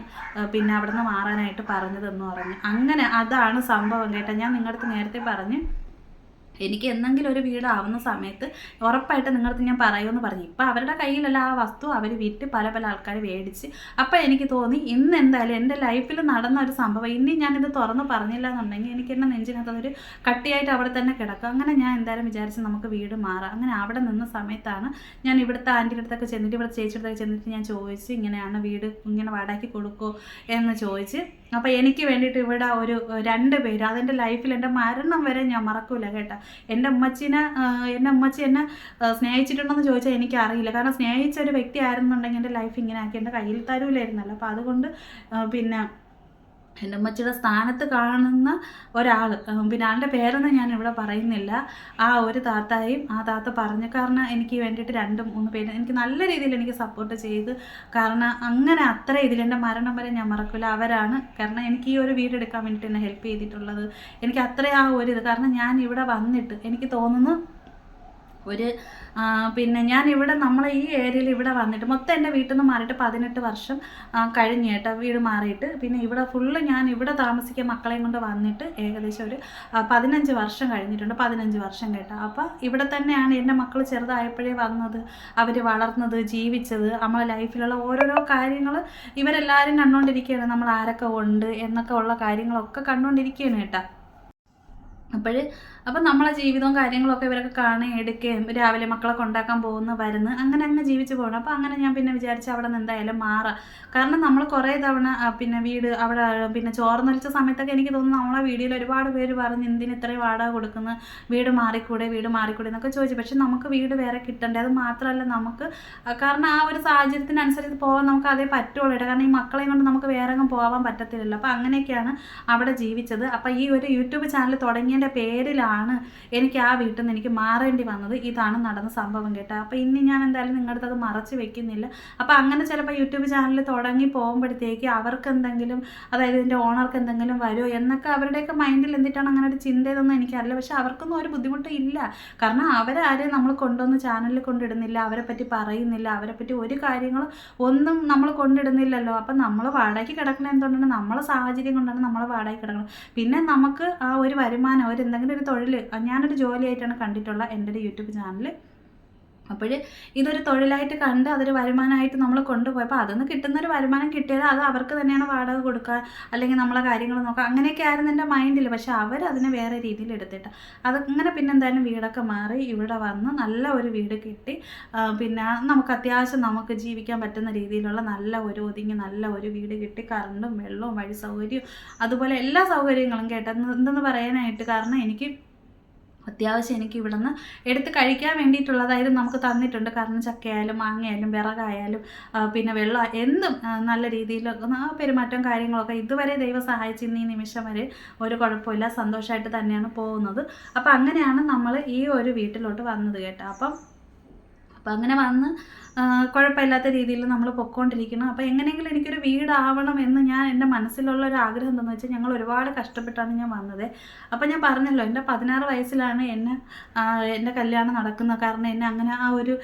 [SPEAKER 1] പിന്നെ അവിടെ നിന്ന് മാറാനായിട്ട് പറഞ്ഞതെന്ന് പറഞ്ഞു. അങ്ങനെ അതാണ് സംഭവം കേട്ടോ. ഞാൻ നിങ്ങളുടെ അടുത്ത് നേരത്തെ പറഞ്ഞ് എനിക്ക് എന്തെങ്കിലും ഒരു വീടാവുന്ന സമയത്ത് ഉറപ്പായിട്ട് നിങ്ങളടുത്ത് ഞാൻ പറയുമെന്ന് പറഞ്ഞു. ഇപ്പം അവരുടെ കയ്യിലല്ല ആ വസ്തു, അവർ വിറ്റ് പല ആൾക്കാർ മേടിച്ച്. അപ്പോൾ എനിക്ക് തോന്നി ഇന്ന് എന്തായാലും എൻ്റെ ലൈഫിൽ നടന്ന ഒരു സംഭവം ഇനി ഞാനിത് തുറന്ന് പറഞ്ഞില്ല എന്നുണ്ടെങ്കിൽ എനിക്ക് എൻ്റെ നെഞ്ചിനകത്തൊരു കട്ടിയായിട്ട് അവിടെ തന്നെ കിടക്കും. അങ്ങനെ ഞാൻ എന്തായാലും വിചാരിച്ച് നമുക്ക് വീട് മാറാം. അങ്ങനെ അവിടെ നിന്ന സമയത്താണ് ഞാൻ ഇവിടുത്തെ ആൻറ്റിയുടെ അടുത്തൊക്കെ ചെന്നിട്ട്, ഇവിടെ ചേച്ചിയുടെ അടുത്തൊക്കെ ചെന്നിട്ട് ഞാൻ ചോദിച്ച്, ഇങ്ങനെയാണ് വീട് ഇങ്ങനെ വാടകയ്ക്ക് കൊടുക്കുമോ എന്ന് ചോദിച്ച്. അപ്പോൾ എനിക്ക് വേണ്ടിയിട്ട് ഇവിടെ ഒരു 2 പേര്, അതെൻ്റെ ലൈഫിൽ എൻ്റെ മരണം വരെ ഞാൻ മറക്കൂല കേട്ടോ. എൻ്റെ ഉമ്മച്ചി എന്നെ സ്നേഹിച്ചിട്ടുണ്ടെന്ന് ചോദിച്ചാൽ എനിക്കറിയില്ല. കാരണം സ്നേഹിച്ച ഒരു വ്യക്തി ആയിരുന്നുണ്ടെങ്കിൽ എൻ്റെ ലൈഫ് ഇങ്ങനെ ആക്കി എൻ്റെ കയ്യിൽ തരൂലായിരുന്നല്ലോ. അപ്പോൾ അതുകൊണ്ട് പിന്നെ എൻ്റെ അമ്മച്ചിയുടെ സ്ഥാനത്ത് കാണുന്ന ഒരാൾ, പിന്നെ ആളുടെ പേരൊന്നും ഞാൻ ഇവിടെ പറയുന്നില്ല, ആ ഒരു താത്തായും ആ താത്ത പറഞ്ഞു. കാരണം എനിക്ക് വേണ്ടിയിട്ട് 2-3 പേര് എനിക്ക് നല്ല രീതിയിൽ എനിക്ക് സപ്പോർട്ട് ചെയ്ത്, കാരണം അങ്ങനെ അത്ര ഇതിൽ എൻ്റെ മരണം വരെ ഞാൻ മറക്കില്ല, അവരാണ്. കാരണം എനിക്ക് ഈ ഒരു വീട് എടുക്കാൻ വേണ്ടിയിട്ട് എന്നെ ഹെൽപ്പ് ചെയ്തിട്ടുള്ളത്. എനിക്ക് അത്ര ആ ഒരു ഇത്, കാരണം ഞാൻ ഇവിടെ വന്നിട്ട് എനിക്ക് തോന്നുന്നു ഒരു പിന്നെ ഞാനിവിടെ നമ്മളെ ഈ ഏരിയയിൽ ഇവിടെ വന്നിട്ട് മൊത്തം എൻ്റെ വീട്ടിൽ നിന്ന് മാറിയിട്ട് 18 വർഷം കഴിഞ്ഞ് കേട്ടോ, വീട് മാറിയിട്ട്. പിന്നെ ഇവിടെ ഫുള്ള് ഞാൻ ഇവിടെ താമസിക്കാൻ മക്കളെയും കൊണ്ട് വന്നിട്ട് ഏകദേശം ഒരു 15 വർഷം കഴിഞ്ഞിട്ടുണ്ട്, 15 വർഷം കേട്ടോ. അപ്പോൾ ഇവിടെ തന്നെയാണ് എൻ്റെ മക്കൾ ചെറുതായപ്പോഴേ വന്നത്, അവർ വളർന്നത്, ജീവിച്ചത്, നമ്മളെ ലൈഫിലുള്ള ഓരോരോ കാര്യങ്ങൾ ഇവരെല്ലാവരും കണ്ടുകൊണ്ടിരിക്കുകയാണ്, നമ്മൾ ആരൊക്കെ ഉണ്ട് എന്നൊക്കെ ഉള്ള കാര്യങ്ങളൊക്കെ കണ്ടുകൊണ്ടിരിക്കുകയാണ് കേട്ടോ. അപ്പം നമ്മളെ ജീവിതവും കാര്യങ്ങളൊക്കെ ഇവരൊക്കെ കാണുകയും എടുക്കുകയും രാവിലെ മക്കളെ കൊണ്ടാക്കാൻ പോകുന്ന വരുന്ന അങ്ങനെ ജീവിച്ച് പോകണം. അപ്പോൾ അങ്ങനെ ഞാൻ പിന്നെ വിചാരിച്ചു അവിടെ നിന്ന് എന്തായാലും മാറാം. കാരണം നമ്മൾ കുറേ തവണ പിന്നെ വീട് അവിടെ പിന്നെ ചോർന്നൊലിച്ച സമയത്തൊക്കെ എനിക്ക് തോന്നുന്നു നമ്മളെ വീഡിയോയിൽ ഒരുപാട് പേര് പറഞ്ഞ് എന്തിന് ഇത്രയും വാടക കൊടുക്കുന്നു, വീട് മാറിക്കൂടെ എന്നൊക്കെ ചോദിച്ചു. പക്ഷെ നമുക്ക് വീട് വേറെ കിട്ടണ്ടേ, അത് മാത്രമല്ല നമുക്ക് കാരണം ആ ഒരു സാഹചര്യത്തിനനുസരിച്ച് പോകാൻ നമുക്ക് അതേ പറ്റുള്ളൂ. കാരണം ഈ മക്കളെയും കൊണ്ട് നമുക്ക് വേറെ എങ്ങും പോകാൻ പറ്റത്തില്ലല്ലോ. അപ്പോൾ അങ്ങനെയൊക്കെയാണ് അവിടെ ജീവിച്ചത്. അപ്പോൾ ഈ ഒരു യൂട്യൂബ് ചാനൽ തുടങ്ങിയതിൻ്റെ പേരിലാണ് എനിക്ക് ആ വീട്ടിൽ നിന്ന് എനിക്ക് മാറേണ്ടി വന്നത്. ഇതാണ് നടന്ന സംഭവം കേട്ടോ. അപ്പോൾ ഇനി ഞാൻ എന്തായാലും നിങ്ങളുടെ അടുത്ത് അത് മറച്ച് വെക്കുന്നില്ല. അപ്പോൾ അങ്ങനെ ചിലപ്പോൾ യൂട്യൂബ് ചാനൽ തുടങ്ങി പോകുമ്പോഴത്തേക്ക് അവർക്ക് എന്തെങ്കിലും, അതായത് ഇതിൻ്റെ ഓണർക്ക് എന്തെങ്കിലും വരുമോ എന്നൊക്കെ അവരുടെയൊക്കെ മൈൻഡിൽ എന്തിട്ടാണ് അങ്ങനെ ഒരു ചിന്ത ഇതൊന്നും എനിക്കറിയില്ല. പക്ഷെ അവർക്കൊന്നും ഒരു ബുദ്ധിമുട്ടും ഇല്ല. കാരണം അവരാരെയും നമ്മൾ കൊണ്ടുവന്ന് ചാനലിൽ കൊണ്ടിടുന്നില്ല, അവരെ പറ്റി പറയുന്നില്ല, അവരെ പറ്റി ഒരു കാര്യങ്ങളും ഒന്നും നമ്മൾ കൊണ്ടിടുന്നില്ലല്ലോ. അപ്പം നമ്മൾ വാടകയ്ക്ക് കിടക്കണ എന്തുകൊണ്ടാണ്, നമ്മളെ സാഹചര്യം കൊണ്ടാണ് നമ്മൾ വാടകയ്ക്ക് കിടക്കണം. പിന്നെ നമുക്ക് ആ ഒരു വരുമാനം, ഒരു എന്തെങ്കിലും ഒരു തൊഴിൽ, ഞാനൊരു ജോലിയായിട്ടാണ് കണ്ടിട്ടുള്ള എൻ്റെ ഒരു യൂട്യൂബ് ചാനൽ. അപ്പോൾ ഇതൊരു തൊഴിലായിട്ട് കണ്ട് അതൊരു വരുമാനമായിട്ട് നമ്മൾ കൊണ്ടുപോയപ്പോൾ അതൊന്ന് കിട്ടുന്നൊരു വരുമാനം കിട്ടിയാൽ അത് അവർക്ക് തന്നെയാണ് വാടക കൊടുക്കുക, അല്ലെങ്കിൽ നമ്മളെ കാര്യങ്ങൾ നോക്കുക, അങ്ങനെയൊക്കെ ആയിരുന്നു എൻ്റെ മൈൻഡിൽ. പക്ഷെ അവർ അതിനെ വേറെ രീതിയിൽ എടുത്തിട്ട് അതങ്ങനെ പിന്നെ എന്തായാലും വീടൊക്കെ മാറി ഇവിടെ വന്ന് നല്ല ഒരു വീട് കിട്ടി. പിന്നെ നമുക്ക് അത്യാവശ്യം നമുക്ക് ജീവിക്കാൻ പറ്റുന്ന രീതിയിലുള്ള നല്ല ഒരു ഒതുങ്ങി നല്ല ഒരു വീട് കിട്ടി. കറണ്ടും വെള്ളവും വഴി സൗകര്യവും അതുപോലെ എല്ലാ സൗകര്യങ്ങളും കേട്ടോ. എന്തെന്ന് പറയാനായിട്ട്, കാരണം എനിക്ക് അത്യാവശ്യം എനിക്ക് ഇവിടെ നിന്ന് എടുത്ത് കഴിക്കാൻ വേണ്ടിയിട്ടുള്ളത് അതായത് നമുക്ക് തന്നിട്ടുണ്ട്. കാരണം ചക്കയായാലും മാങ്ങയായാലും വിറകായാലും പിന്നെ വെള്ളം എന്തും നല്ല രീതിയിൽ പെരുമാറ്റവും കാര്യങ്ങളൊക്കെ ഇതുവരെ ദൈവം സഹായിച്ച് ഇന്ന് ഈ നിമിഷം വരെ ഒരു കുഴപ്പമില്ല, സന്തോഷമായിട്ട് തന്നെയാണ് പോകുന്നത്. അപ്പോൾ അങ്ങനെയാണ് നമ്മൾ ഈ ഒരു വീട്ടിലോട്ട് വന്നത് കേട്ടോ. അപ്പം അങ്ങനെ വന്ന് കുഴപ്പമില്ലാത്ത രീതിയിൽ നമ്മൾ പൊയ്ക്കൊണ്ടിരിക്കണം. അപ്പോൾ എങ്ങനെയെങ്കിലും എനിക്കൊരു വീടാവണം എന്ന് ഞാൻ എൻ്റെ മനസ്സിലുള്ള ഒരു ആഗ്രഹം എന്താണെന്ന് വെച്ചാൽ, ഞങ്ങൾ ഒരുപാട് കഷ്ടപ്പെട്ടാണ് ഞാൻ വന്നത്. അപ്പോൾ ഞാൻ പറഞ്ഞല്ലോ, എൻ്റെ 16 വയസ്സിലാണ് എൻ്റെ കല്യാണം നടക്കുന്നത്. കാരണം എന്നെ അങ്ങനെ ആ ഒരു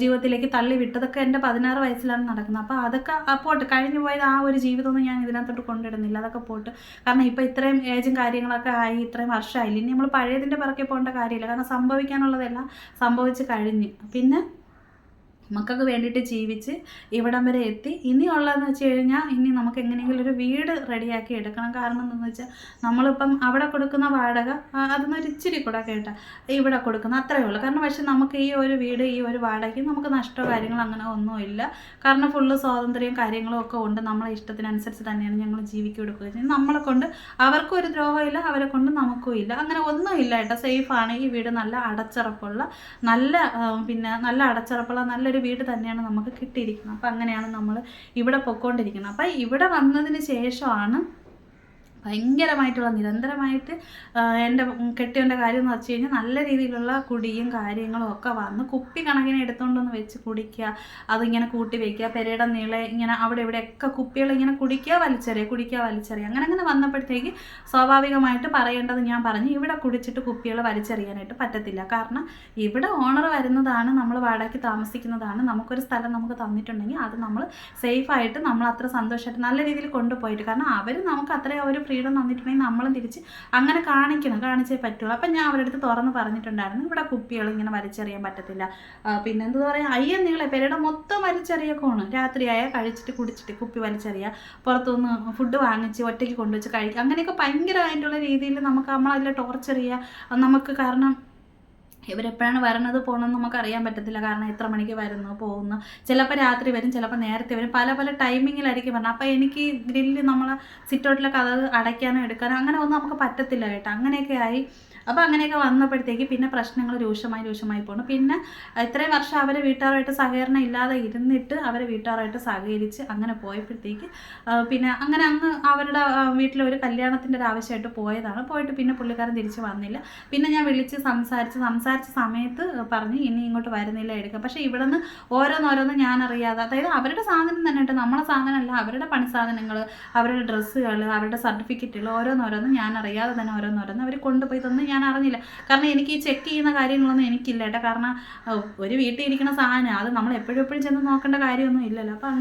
[SPEAKER 1] ജീവിതത്തിലേക്ക് തള്ളി വിട്ടതൊക്കെ എൻ്റെ 16 വയസ്സിലാണ് നടക്കുന്നത്. അപ്പോൾ അതൊക്കെ പോട്ട് കഴിഞ്ഞു പോയത് ആ ഒരു ജീവിതമൊന്നും ഞാൻ ഇതിനകത്തോട്ട് കൊണ്ടിടുന്നില്ല, അതൊക്കെ പോട്ട്. കാരണം ഇപ്പോൾ ഇത്രയും ഏജും കാര്യങ്ങളൊക്കെ ആയി, ഇത്രയും വർഷമായില്ല, ഇനി നമ്മൾ പഴയതിൻ്റെ പിറകെ പോകേണ്ട കാര്യമില്ല. കാരണം സംഭവിക്കാനുള്ളതെല്ലാം സംഭവിച്ച് കഴിഞ്ഞ് പിന്നെ മക്കൾക്ക് വേണ്ടിയിട്ട് ജീവിച്ച് ഇവിടം വരെ എത്തി. ഇനിയുള്ളതെന്ന് വെച്ച് കഴിഞ്ഞാൽ ഇനി നമുക്ക് എങ്ങനെയെങ്കിലും ഒരു വീട് റെഡിയാക്കി എടുക്കണം. കാരണം എന്താണെന്ന് വെച്ചാൽ നമ്മളിപ്പം അവിടെ കൊടുക്കുന്ന വാടക അതൊന്നൊരു ഇച്ചിരി കൂടെ കേട്ടോ ഇവിടെ കൊടുക്കുന്ന അത്രയേ ഉള്ളൂ. കാരണം പക്ഷെ നമുക്ക് ഈ ഒരു വീട് ഈ ഒരു വാടകയ്ക്ക് നമുക്ക് നഷ്ടമോ കാര്യങ്ങളോ അങ്ങനെ ഒന്നുമില്ല. കാരണം ഫുള്ള് സ്വാതന്ത്ര്യവും കാര്യങ്ങളും ഒക്കെ ഉണ്ട്. നമ്മളെ ഇഷ്ടത്തിനനുസരിച്ച് തന്നെയാണ് ഞങ്ങൾ ജീവിക്കി കൊടുക്കുക ചെയ്യുന്നത്. നമ്മളെ കൊണ്ട് അവർക്കും ഒരു ദ്രോഹമില്ല, അവരെ കൊണ്ട് നമുക്കും ഇല്ല, അങ്ങനെ ഒന്നുമില്ല കേട്ടോ. സേഫാണ് ഈ വീട്. നല്ല അടച്ചുറപ്പുള്ള നല്ല അടച്ചുറപ്പുള്ള നല്ലൊരു വീട് തന്നെയാണ് നമുക്ക് കിട്ടിയിരിക്കുന്നത്. അപ്പം അങ്ങനെയാണ് നമ്മൾ ഇവിടെ പൊയ്ക്കൊണ്ടിരിക്കുന്നത്. അപ്പം ഇവിടെ വന്നതിന് ശേഷമാണ് ഭയങ്കരമായിട്ടുള്ള നിരന്തരമായിട്ട് എൻ്റെ കെട്ടിയവൻ്റെ കാര്യം എന്ന് വെച്ച് കഴിഞ്ഞാൽ നല്ല രീതിയിലുള്ള കുടിയും കാര്യങ്ങളും ഒക്കെ വന്ന് കുപ്പി കണക്കിന് എടുത്തുകൊണ്ടൊന്ന് വെച്ച് കുടിക്കുക, അതിങ്ങനെ കൂട്ടി വയ്ക്കുക, പെരയുടെ നീളെ ഇങ്ങനെ അവിടെ ഇവിടെയൊക്കെ കുപ്പികൾ ഇങ്ങനെ കുടിക്കുക വലിച്ചെറിയുക അങ്ങനെ വന്നപ്പോഴത്തേക്ക് സ്വാഭാവികമായിട്ട് പറയേണ്ടത് ഞാൻ പറഞ്ഞു, ഇവിടെ കുടിച്ചിട്ട് കുപ്പികൾ വലിച്ചെറിയാനായിട്ട് പറ്റത്തില്ല. കാരണം ഇവിടെ ഓണർ വരുന്നതാണ്, നമ്മൾ വാടകയ്ക്ക് താമസിക്കുന്നതാണ്, നമുക്കൊരു സ്ഥലം നമുക്ക് തന്നിട്ടുണ്ടെങ്കിൽ അത് നമ്മൾ സേഫായിട്ട് നമ്മൾ അത്ര സന്തോഷമായിട്ട് നല്ല രീതിയിൽ കൊണ്ടുപോയിട്ട്, കാരണം അവർ നമുക്ക് അത്രയും ഒരു ഫ്രീഡം തന്നിട്ടുണ്ടെങ്കിൽ നമ്മളും തിരിച്ച് അങ്ങനെ കാണിച്ചേ പറ്റുള്ളൂ. അപ്പം ഞാൻ അവരുടെ അടുത്ത് തുറന്ന് പറഞ്ഞിട്ടുണ്ടായിരുന്നു, ഇവിടെ കുപ്പികൾ ഇങ്ങനെ വലിച്ചെറിയാൻ പറ്റത്തില്ല. പിന്നെ എന്താ പറയുക, അയ്യന്നീളെ പെരയുടെ മൊത്തം വലിച്ചെറിയൊക്കെയാണ്. രാത്രിയായാൽ കഴിച്ചിട്ട് കുടിച്ചിട്ട് കുപ്പി വലിച്ചെറിയുക, പുറത്തുനിന്ന് ഫുഡ് വാങ്ങിച്ച് ഒറ്റയ്ക്ക് കൊണ്ടുവച്ച് കഴിക്കുക, അങ്ങനെയൊക്കെ ഭയങ്കരമായിട്ടുള്ള രീതിയിൽ നമുക്ക് നമ്മളതിൽ ടോർച്ചർ ചെയ്യുക നമുക്ക്. കാരണം ഇവരെപ്പോഴാണ് വരണത് പോകണമെന്ന് നമുക്ക് അറിയാൻ പറ്റത്തില്ല. കാരണം എത്ര മണിക്ക് വരുന്നു പോകുന്നു, ചിലപ്പോൾ രാത്രി വരും, ചിലപ്പോൾ നേരത്തെ വരും, പല ടൈമിങ്ങിലായിരിക്കും പറഞ്ഞത്. അപ്പോൾ എനിക്ക് ഗ്രില്ല് നമ്മളെ സിറ്റൗട്ടിലെ കഥ അടയ്ക്കാനോ എടുക്കാനോ അങ്ങനെ ഒന്നും നമുക്ക് പറ്റത്തില്ല കേട്ടോ. അങ്ങനെയൊക്കെ ആയി അപ്പോൾ അങ്ങനെയൊക്കെ വന്നപ്പോഴത്തേക്ക് പിന്നെ പ്രശ്നങ്ങൾ രൂക്ഷമായി പോകണം. പിന്നെ ഇത്രയും വർഷം അവരെ വീട്ടുകാരുമായിട്ട് സഹകരണം ഇല്ലാതെ ഇരുന്നിട്ട് അവരെ വീട്ടുകാരുമായിട്ട് സഹകരിച്ച് അങ്ങനെ പോയപ്പോഴത്തേക്ക് പിന്നെ അങ്ങനെ അങ്ങ് അവരുടെ വീട്ടിലൊരു കല്യാണത്തിൻ്റെ ഒരു ആവശ്യമായിട്ട് പോയതാണ്. പോയിട്ട് പിന്നെ പുള്ളിക്കാരൻ തിരിച്ച് വന്നില്ല. പിന്നെ ഞാൻ വിളിച്ച് സംസാരിച്ച സമയത്ത് പറഞ്ഞ് ഇനി ഇങ്ങോട്ട് വരുന്നില്ല എടുക്കുക. പക്ഷേ ഇവിടെ നിന്ന് ഓരോന്നോരോന്ന് ഞാനറിയാതെ, അതായത് അവരുടെ സാധനം തന്നെ കേട്ടോ, നമ്മളെ സാധനമല്ല, അവരുടെ പണി സാധനങ്ങൾ, അവരുടെ ഡ്രസ്സുകൾ, അവരുടെ സർട്ടിഫിക്കറ്റുകൾ ഓരോന്നോരോന്ന് ഞാനറിയാതെ തന്നെ ഓരോന്നോരോന്ന് അവർ കൊണ്ടുപോയി തന്ന് ഞാൻ അറിഞ്ഞില്ല. കാരണം എനിക്ക് ഈ ചെക്ക് ചെയ്യുന്ന കാര്യങ്ങളൊന്നും എനിക്കില്ല കേട്ടോ. കാരണം ഒരു വീട്ടിൽ ഇരിക്കുന്ന സാധനം അത് നമ്മൾ എപ്പോഴും ചെന്ന് നോക്കേണ്ട കാര്യമൊന്നും ഇല്ലല്ലോ. അപ്പോൾ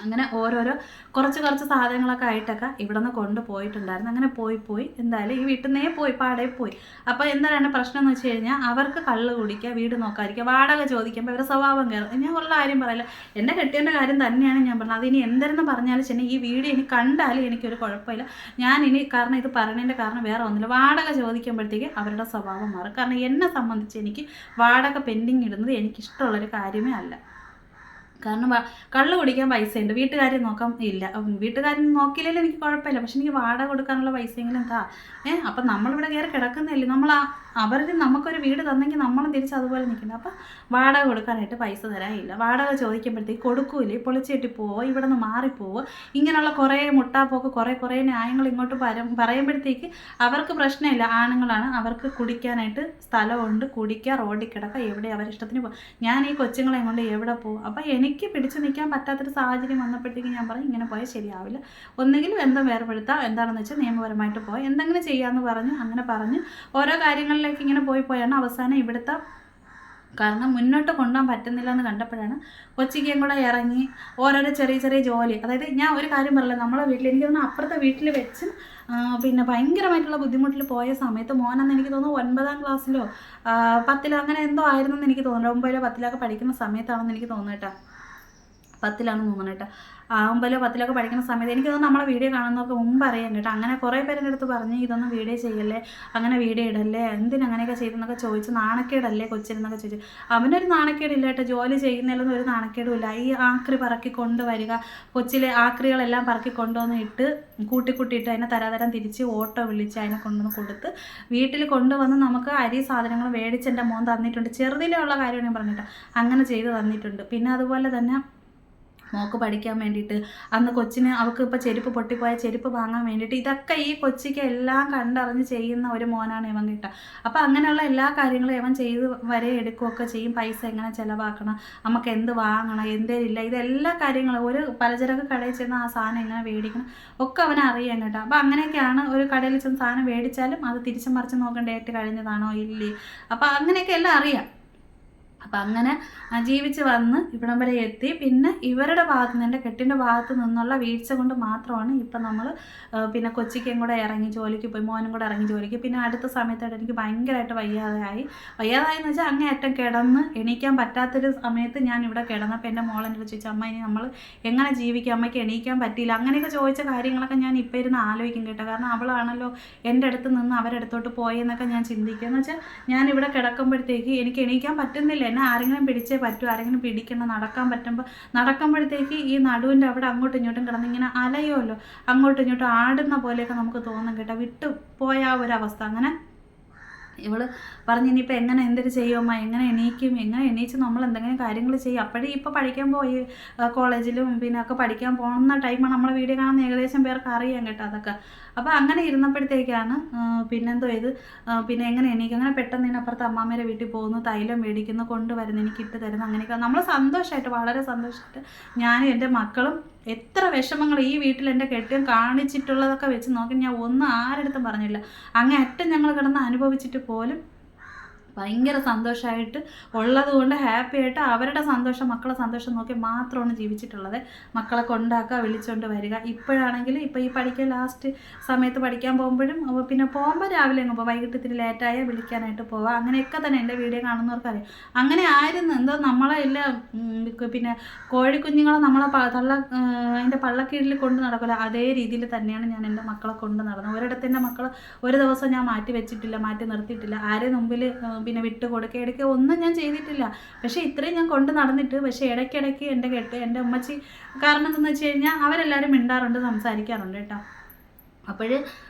[SPEAKER 1] അങ്ങനെ ഓരോരോ കുറച്ച് സാധനങ്ങളൊക്കെ ആയിട്ടൊക്കെ ഇവിടെ നിന്ന് കൊണ്ടുപോയിട്ടുണ്ടായിരുന്നു. അങ്ങനെ പോയി എന്തായാലും ഈ വീട്ടിൽ നിന്നേ പാടേ പോയി. അപ്പോൾ എന്താണ് പ്രശ്നം എന്ന് വെച്ച് കഴിഞ്ഞാൽ അവർക്ക് കള്ള് കുടിക്കുക, വീട് നോക്കാതിരിക്കുക, വാടക ചോദിക്കുമ്പോൾ അവരുടെ സ്വഭാവം കയറും. ഞാൻ ഉള്ള കാര്യം പറയില്ല, എൻ്റെ കെട്ടിയൻ്റെ കാര്യം തന്നെയാണ് ഞാൻ പറഞ്ഞത്. അതിനി എന്തെന്ന് പറഞ്ഞാലും ശരി, ഈ വീഡിയോ ഇനി കണ്ടാലും എനിക്കൊരു കുഴപ്പമില്ല. ഞാനിനി കാരണം ഇത് പറയുന്നതിൻ്റെ കാരണം വേറെ ഒന്നുമില്ല, വാടക ചോദിക്കുമ്പോഴത്തേക്ക് അവരുടെ സ്വഭാവം മാറും. കാരണം എന്നെ സംബന്ധിച്ച് എനിക്ക് വാടക പെൻഡിങ് ഇടുന്നത് എനിക്കിഷ്ടമുള്ളൊരു കാര്യമേ അല്ല. കാരണം കള്ള് കുടിക്കാൻ പൈസയുണ്ട്, വീട്ടുകാരെ നോക്കാൻ ഇല്ല. വീട്ടുകാരെ നോക്കിയില്ലെങ്കിൽ എനിക്ക് കുഴപ്പമില്ല, പക്ഷെ എനിക്ക് വാടക കൊടുക്കാനുള്ള പൈസയെങ്കിലും എന്താ അപ്പം നമ്മളിവിടെ കയറി കിടക്കുന്നില്ലേ, നമുക്കൊരു വീട് തന്നെങ്കിൽ നമ്മളും തിരിച്ച് അതുപോലെ നിൽക്കണം. അപ്പം വാടക കൊടുക്കാനായിട്ട് പൈസ തരാനില്ല. വാടക ചോദിക്കുമ്പോഴത്തേക്ക് കൊടുക്കൂലേ, പൊളിച്ചേട്ടി പോവോ, ഇവിടെ നിന്ന് മാറിപ്പോവോ, ഇങ്ങനെയുള്ള കുറേ മുട്ടാപ്പോക്ക് കുറേ ന്യായങ്ങൾ ഇങ്ങോട്ട് പറയുമ്പോഴത്തേക്ക് അവർക്ക് പ്രശ്നമില്ല. ആണുങ്ങളാണ്, അവർക്ക് കുടിക്കാനായിട്ട് സ്ഥലമുണ്ട്, കുടിക്കുക, റോഡിൽ കിടക്കുക, എവിടെ അവരിഷ്ടത്തിന് പോകും. ഞാൻ ഈ കൊച്ചുങ്ങളെ കൊണ്ട് എവിടെ പോകും? അപ്പം എനിക്ക് പിടിച്ചു നിൽക്കാൻ പറ്റാത്തൊരു സാഹചര്യം വന്നപ്പോഴത്തേക്ക് ഞാൻ പറയും ഇങ്ങനെ പോയാൽ ശരിയാവില്ല, ഒന്നുകിൽ ബന്ധം വേർപെടുത്താം, എന്താണെന്ന് വെച്ചാൽ നിയമപരമായിട്ട് പോയി എന്തെങ്കിലും ചെയ്യാമെന്ന് പറഞ്ഞു. അങ്ങനെ പറഞ്ഞ് ഓരോ കാര്യങ്ങളിലേക്ക് ഇങ്ങനെ പോയാണ് അവസാനം ഇവിടുത്തെ കാരണം മുന്നോട്ട് കൊണ്ടുപോകാൻ പറ്റുന്നില്ല എന്ന് കണ്ടപ്പോഴാണ് കൊച്ചിക്കും കൂടെ ഇറങ്ങി ഓരോരോ ചെറിയ ജോലി. അതായത് ഞാൻ ഒരു കാര്യം പറയില്ല, നമ്മളെ വീട്ടിൽ എനിക്ക് തോന്നുന്നു അപ്പുറത്തെ വീട്ടിൽ വെച്ച് പിന്നെ ഭയങ്കരമായിട്ടുള്ള ബുദ്ധിമുട്ടിൽ പോയ സമയത്ത് മോനെന്ന് എനിക്ക് തോന്നുന്നു 9ാം ക്ലാസ്സിലോ 10ലോ അങ്ങനെ എന്തോ ആയിരുന്നെന്ന് എനിക്ക് തോന്നുന്നു. 9ലോ 10ലോ പഠിക്കുന്ന സമയത്താണെന്ന് എനിക്ക് തോന്നുന്നു കേട്ടോ. 10ലാണെന്ന് തോന്നുന്നു കേട്ടോ. 9ലോ 10ലൊക്കെ പഠിക്കുന്ന സമയത്ത് എനിക്ക് തോന്നുന്നു നമ്മളെ വീഡിയോ കാണുന്നവർക്ക് മുമ്പ് അറിയാൻ കേട്ടോ. അങ്ങനെ കുറേ പേരുടെ അടുത്ത് പറഞ്ഞ് ഇതൊന്നും വീഡിയോ ചെയ്യല്ലേ, അങ്ങനെ വീഡിയോ ഇടല്ലേ, എന്തിനങ്ങനെയൊക്കെ ചെയ്തെന്നൊക്കെ ചോദിച്ച് നാണക്കേടല്ലേ കൊച്ചിരുന്നൊക്കെ ചോദിച്ചു. അവനൊരു നാണക്കേടില്ല കേട്ടോ, ജോലി ചെയ്യുന്നതിലൊന്നും ഒരു നാണക്കേടും ഇല്ല. ഈ ആക്രി പറക്കി കൊണ്ടുവരിക, കൊച്ചിലെ ആക്രികളെല്ലാം പറക്കി കൊണ്ടുവന്ന് ഇട്ട് കൂട്ടിയിട്ട് അതിനെ തരാതരം തിരിച്ച് ഓട്ടോ വിളിച്ച് അതിനെ കൊണ്ടുവന്ന് കൊടുത്ത് വീട്ടിൽ കൊണ്ടുവന്ന് നമുക്ക് അരി സാധനങ്ങൾ മേടിച്ച് എൻ്റെ മോൻ തന്നിട്ടുണ്ട്. ചെറുതിലുള്ള കാര്യമാണ് ഞാൻ പറഞ്ഞിട്ട് അങ്ങനെ ചെയ്ത് തന്നിട്ടുണ്ട്. പിന്നെ അതുപോലെ തന്നെ മോക്ക് പഠിക്കാൻ വേണ്ടിയിട്ട് അന്ന് കൊച്ചിന് അവൾക്ക് ഇപ്പോൾ ചെരുപ്പ് പൊട്ടിപ്പോയ ചെരുപ്പ് വാങ്ങാൻ വേണ്ടിയിട്ട് ഇതൊക്കെ ഈ കൊച്ചിക്ക് എല്ലാം കണ്ടറിഞ്ഞ് ചെയ്യുന്ന ഒരു മോനാണ് ഇവൻ കിട്ടുക. അപ്പോൾ അങ്ങനെയുള്ള എല്ലാ കാര്യങ്ങളും ഇവൻ ചെയ്ത് വരെ എടുക്കുകയൊക്കെ ചെയ്യും. പൈസ എങ്ങനെ ചിലവാക്കണം, നമുക്ക് എന്ത് വാങ്ങണം, എന്തേലില്ല, ഇതെല്ലാ കാര്യങ്ങളും ഒരു പലചരക്ക് കടയിൽ ചെന്ന് ആ സാധനം എങ്ങനെ മേടിക്കണം ഒക്കെ അവനെ അറിയാൻ കേട്ടോ. അപ്പോൾ അങ്ങനെയൊക്കെയാണ് ഒരു കടയിൽ ചെന്ന് സാധനം മേടിച്ചാലും അത് തിരിച്ചു മറിച്ച് നോക്കേണ്ട ഡേറ്റ് കഴിഞ്ഞതാണോ ഇല്ലേ, അപ്പോൾ അങ്ങനെയൊക്കെ എല്ലാം അറിയാം. അപ്പം അങ്ങനെ ജീവിച്ച് വന്ന് ഇവിടം വരെ എത്തി. പിന്നെ ഇവരുടെ ഭാഗത്ത് നിന്ന്, എൻ്റെ കെട്ടിൻ്റെ ഭാഗത്ത് നിന്നുള്ള വീഴ്ച കൊണ്ട് മാത്രമാണ് ഇപ്പം നമ്മൾ പിന്നെ കൊച്ചിക്കും കൂടെ ഇറങ്ങി ജോലിക്ക് പോയി, മോനും കൂടെ ഇറങ്ങി ജോലിക്ക്. പിന്നെ അടുത്ത സമയത്തായിട്ട് എനിക്ക് ഭയങ്കരമായിട്ട് വയ്യാതായെന്ന് വെച്ചാൽ അങ്ങേയറ്റം കിടന്ന് എണീക്കാൻ പറ്റാത്തൊരു സമയത്ത് ഞാൻ ഇവിടെ കിടന്നപ്പോൾ എൻ്റെ മോളെൻ്റെ ചോദിച്ചു, അമ്മ ഇനി നമ്മൾ എങ്ങനെ ജീവിക്കും, അമ്മയ്ക്ക് എണീക്കാൻ പറ്റിയില്ല, അങ്ങനെയൊക്കെ ചോദിച്ച കാര്യങ്ങളൊക്കെ ഞാൻ ഇപ്പോൾ ഇരുന്ന് ആലോചിക്കും കേട്ടോ. കാരണം അവളാണല്ലോ എൻ്റെ അടുത്ത് നിന്ന് അവരടുത്തോട്ട് പോയെന്നൊക്കെ ഞാൻ ചിന്തിക്കുക. എന്ന് വെച്ചാൽ ഞാനിവിടെ കിടക്കുമ്പോഴത്തേക്ക് എനിക്ക് എണീക്കാൻ പറ്റുന്നില്ല, എന്നെ ആരെങ്കിലും പിടിച്ചേ പറ്റൂ, ആരെങ്കിലും പിടിക്കണം. നടക്കുമ്പോഴത്തേക്ക് ഈ നടുവിൻ്റെ അവിടെ അങ്ങോട്ടും ഇങ്ങോട്ടും കിടന്ന് ഇങ്ങനെ അലയുമല്ലോ, അങ്ങോട്ടും ഇങ്ങോട്ടും ആടുന്ന പോലെയൊക്കെ നമുക്ക് തോന്നും കേട്ടോ, വിട്ടു പോയ ആ ഒരവസ്ഥ. അങ്ങനെ ഇവള് പറഞ്ഞ് ഇനിയിപ്പോൾ എങ്ങനെ എന്തൊരു ചെയ്യുമമ്മ, എങ്ങനെ എണീച്ച് നമ്മൾ എന്തെങ്കിലും കാര്യങ്ങൾ ചെയ്യും. അപ്പോഴേ ഇപ്പോൾ പഠിക്കാൻ പോയി കോളേജിലും പിന്നെ ഒക്കെ പഠിക്കാൻ പോകുന്ന ടൈമാണ്. നമ്മളെ വീഡിയോ കാണുന്ന ഏകദേശം പേർക്ക് അറിയാം കേട്ടോ അതൊക്കെ. അപ്പോൾ അങ്ങനെ ഇരുന്നപ്പോഴത്തേക്കാണ് പിന്നെന്തോ ഇത് പിന്നെ എങ്ങനെ എണീക്കും, അങ്ങനെ പെട്ടെന്ന് ഇതിനപ്പുറത്ത് അമ്മാമ്മേരെ വീട്ടിൽ പോകുന്നു, തൈലം മേടിക്കുന്നു, കൊണ്ടുവരുന്നു, എനിക്ക് ഇട്ട് തരുന്നു. അങ്ങനെയൊക്കെ നമ്മൾ സന്തോഷമായിട്ട്, വളരെ സന്തോഷമായിട്ട് ഞാനും എൻ്റെ മക്കളും എത്ര വിഷമങ്ങൾ ഈ വീട്ടിൽ എൻ്റെ കെട്ടിയം കാണിച്ചിട്ടുള്ളതൊക്കെ വെച്ച് നോക്കി ഞാൻ ഒന്നും ആരെടുത്തും പറഞ്ഞില്ല. അങ്ങേയറ്റം ഞങ്ങൾ കിടന്ന് അനുഭവിച്ചിട്ട് പോലും ഭയങ്കര സന്തോഷമായിട്ട് ഉള്ളതുകൊണ്ട് ഹാപ്പി ആയിട്ട് അവരുടെ സന്തോഷം, മക്കളെ സന്തോഷം നോക്കി മാത്രമാണ് ജീവിച്ചിട്ടുള്ളത്. മക്കളെ കൊണ്ടാക്കുക, വിളിച്ചുകൊണ്ട് വരിക. ഇപ്പോഴാണെങ്കിൽ ഇപ്പോൾ ഈ പഠിക്കാൻ ലാസ്റ്റ് സമയത്ത് പഠിക്കാൻ പോകുമ്പോഴും പിന്നെ പോകുമ്പോൾ രാവിലെ അങ്ങ് പോകും, വൈകിട്ട് ഇത്തിരി ലേറ്റായാൽ വിളിക്കാനായിട്ട് പോവുക. അങ്ങനെയൊക്കെ തന്നെ എൻ്റെ വീഡിയോ കാണുന്നവർക്കറിയാം. അങ്ങനെ ആയിരുന്നു. എന്തോ നമ്മളെ എല്ലാം പിന്നെ കോഴിക്കുഞ്ഞുങ്ങളെ നമ്മളെ അതിൻ്റെ പള്ളക്കീഴിൽ കൊണ്ട് നടക്കില്ല, അതേ രീതിയിൽ തന്നെയാണ് ഞാൻ എൻ്റെ മക്കളെ കൊണ്ട് നടന്നത്. ഒരിടത്ത് എൻ്റെ മക്കളെ ഒരു ദിവസം ഞാൻ മാറ്റി വെച്ചിട്ടില്ല, മാറ്റി നിർത്തിയിട്ടില്ല, ആരെ മുമ്പിൽ പിന്നെ വിട്ട് കൊടുക്കുക ഒന്നും ഞാൻ ചെയ്തിട്ടില്ല. പക്ഷേ ഇത്രയും ഞാൻ കൊണ്ട് നടന്നിട്ട് പക്ഷേ ഇടയ്ക്കിടയ്ക്ക് എൻ്റെ ഉമ്മച്ചി കാരണം എന്തെന്ന് വെച്ച് കഴിഞ്ഞാൽ അവരെല്ലാവരും മിണ്ടാറുണ്ട്, സംസാരിക്കാറുണ്ട് കേട്ടോ. അപ്പോൾ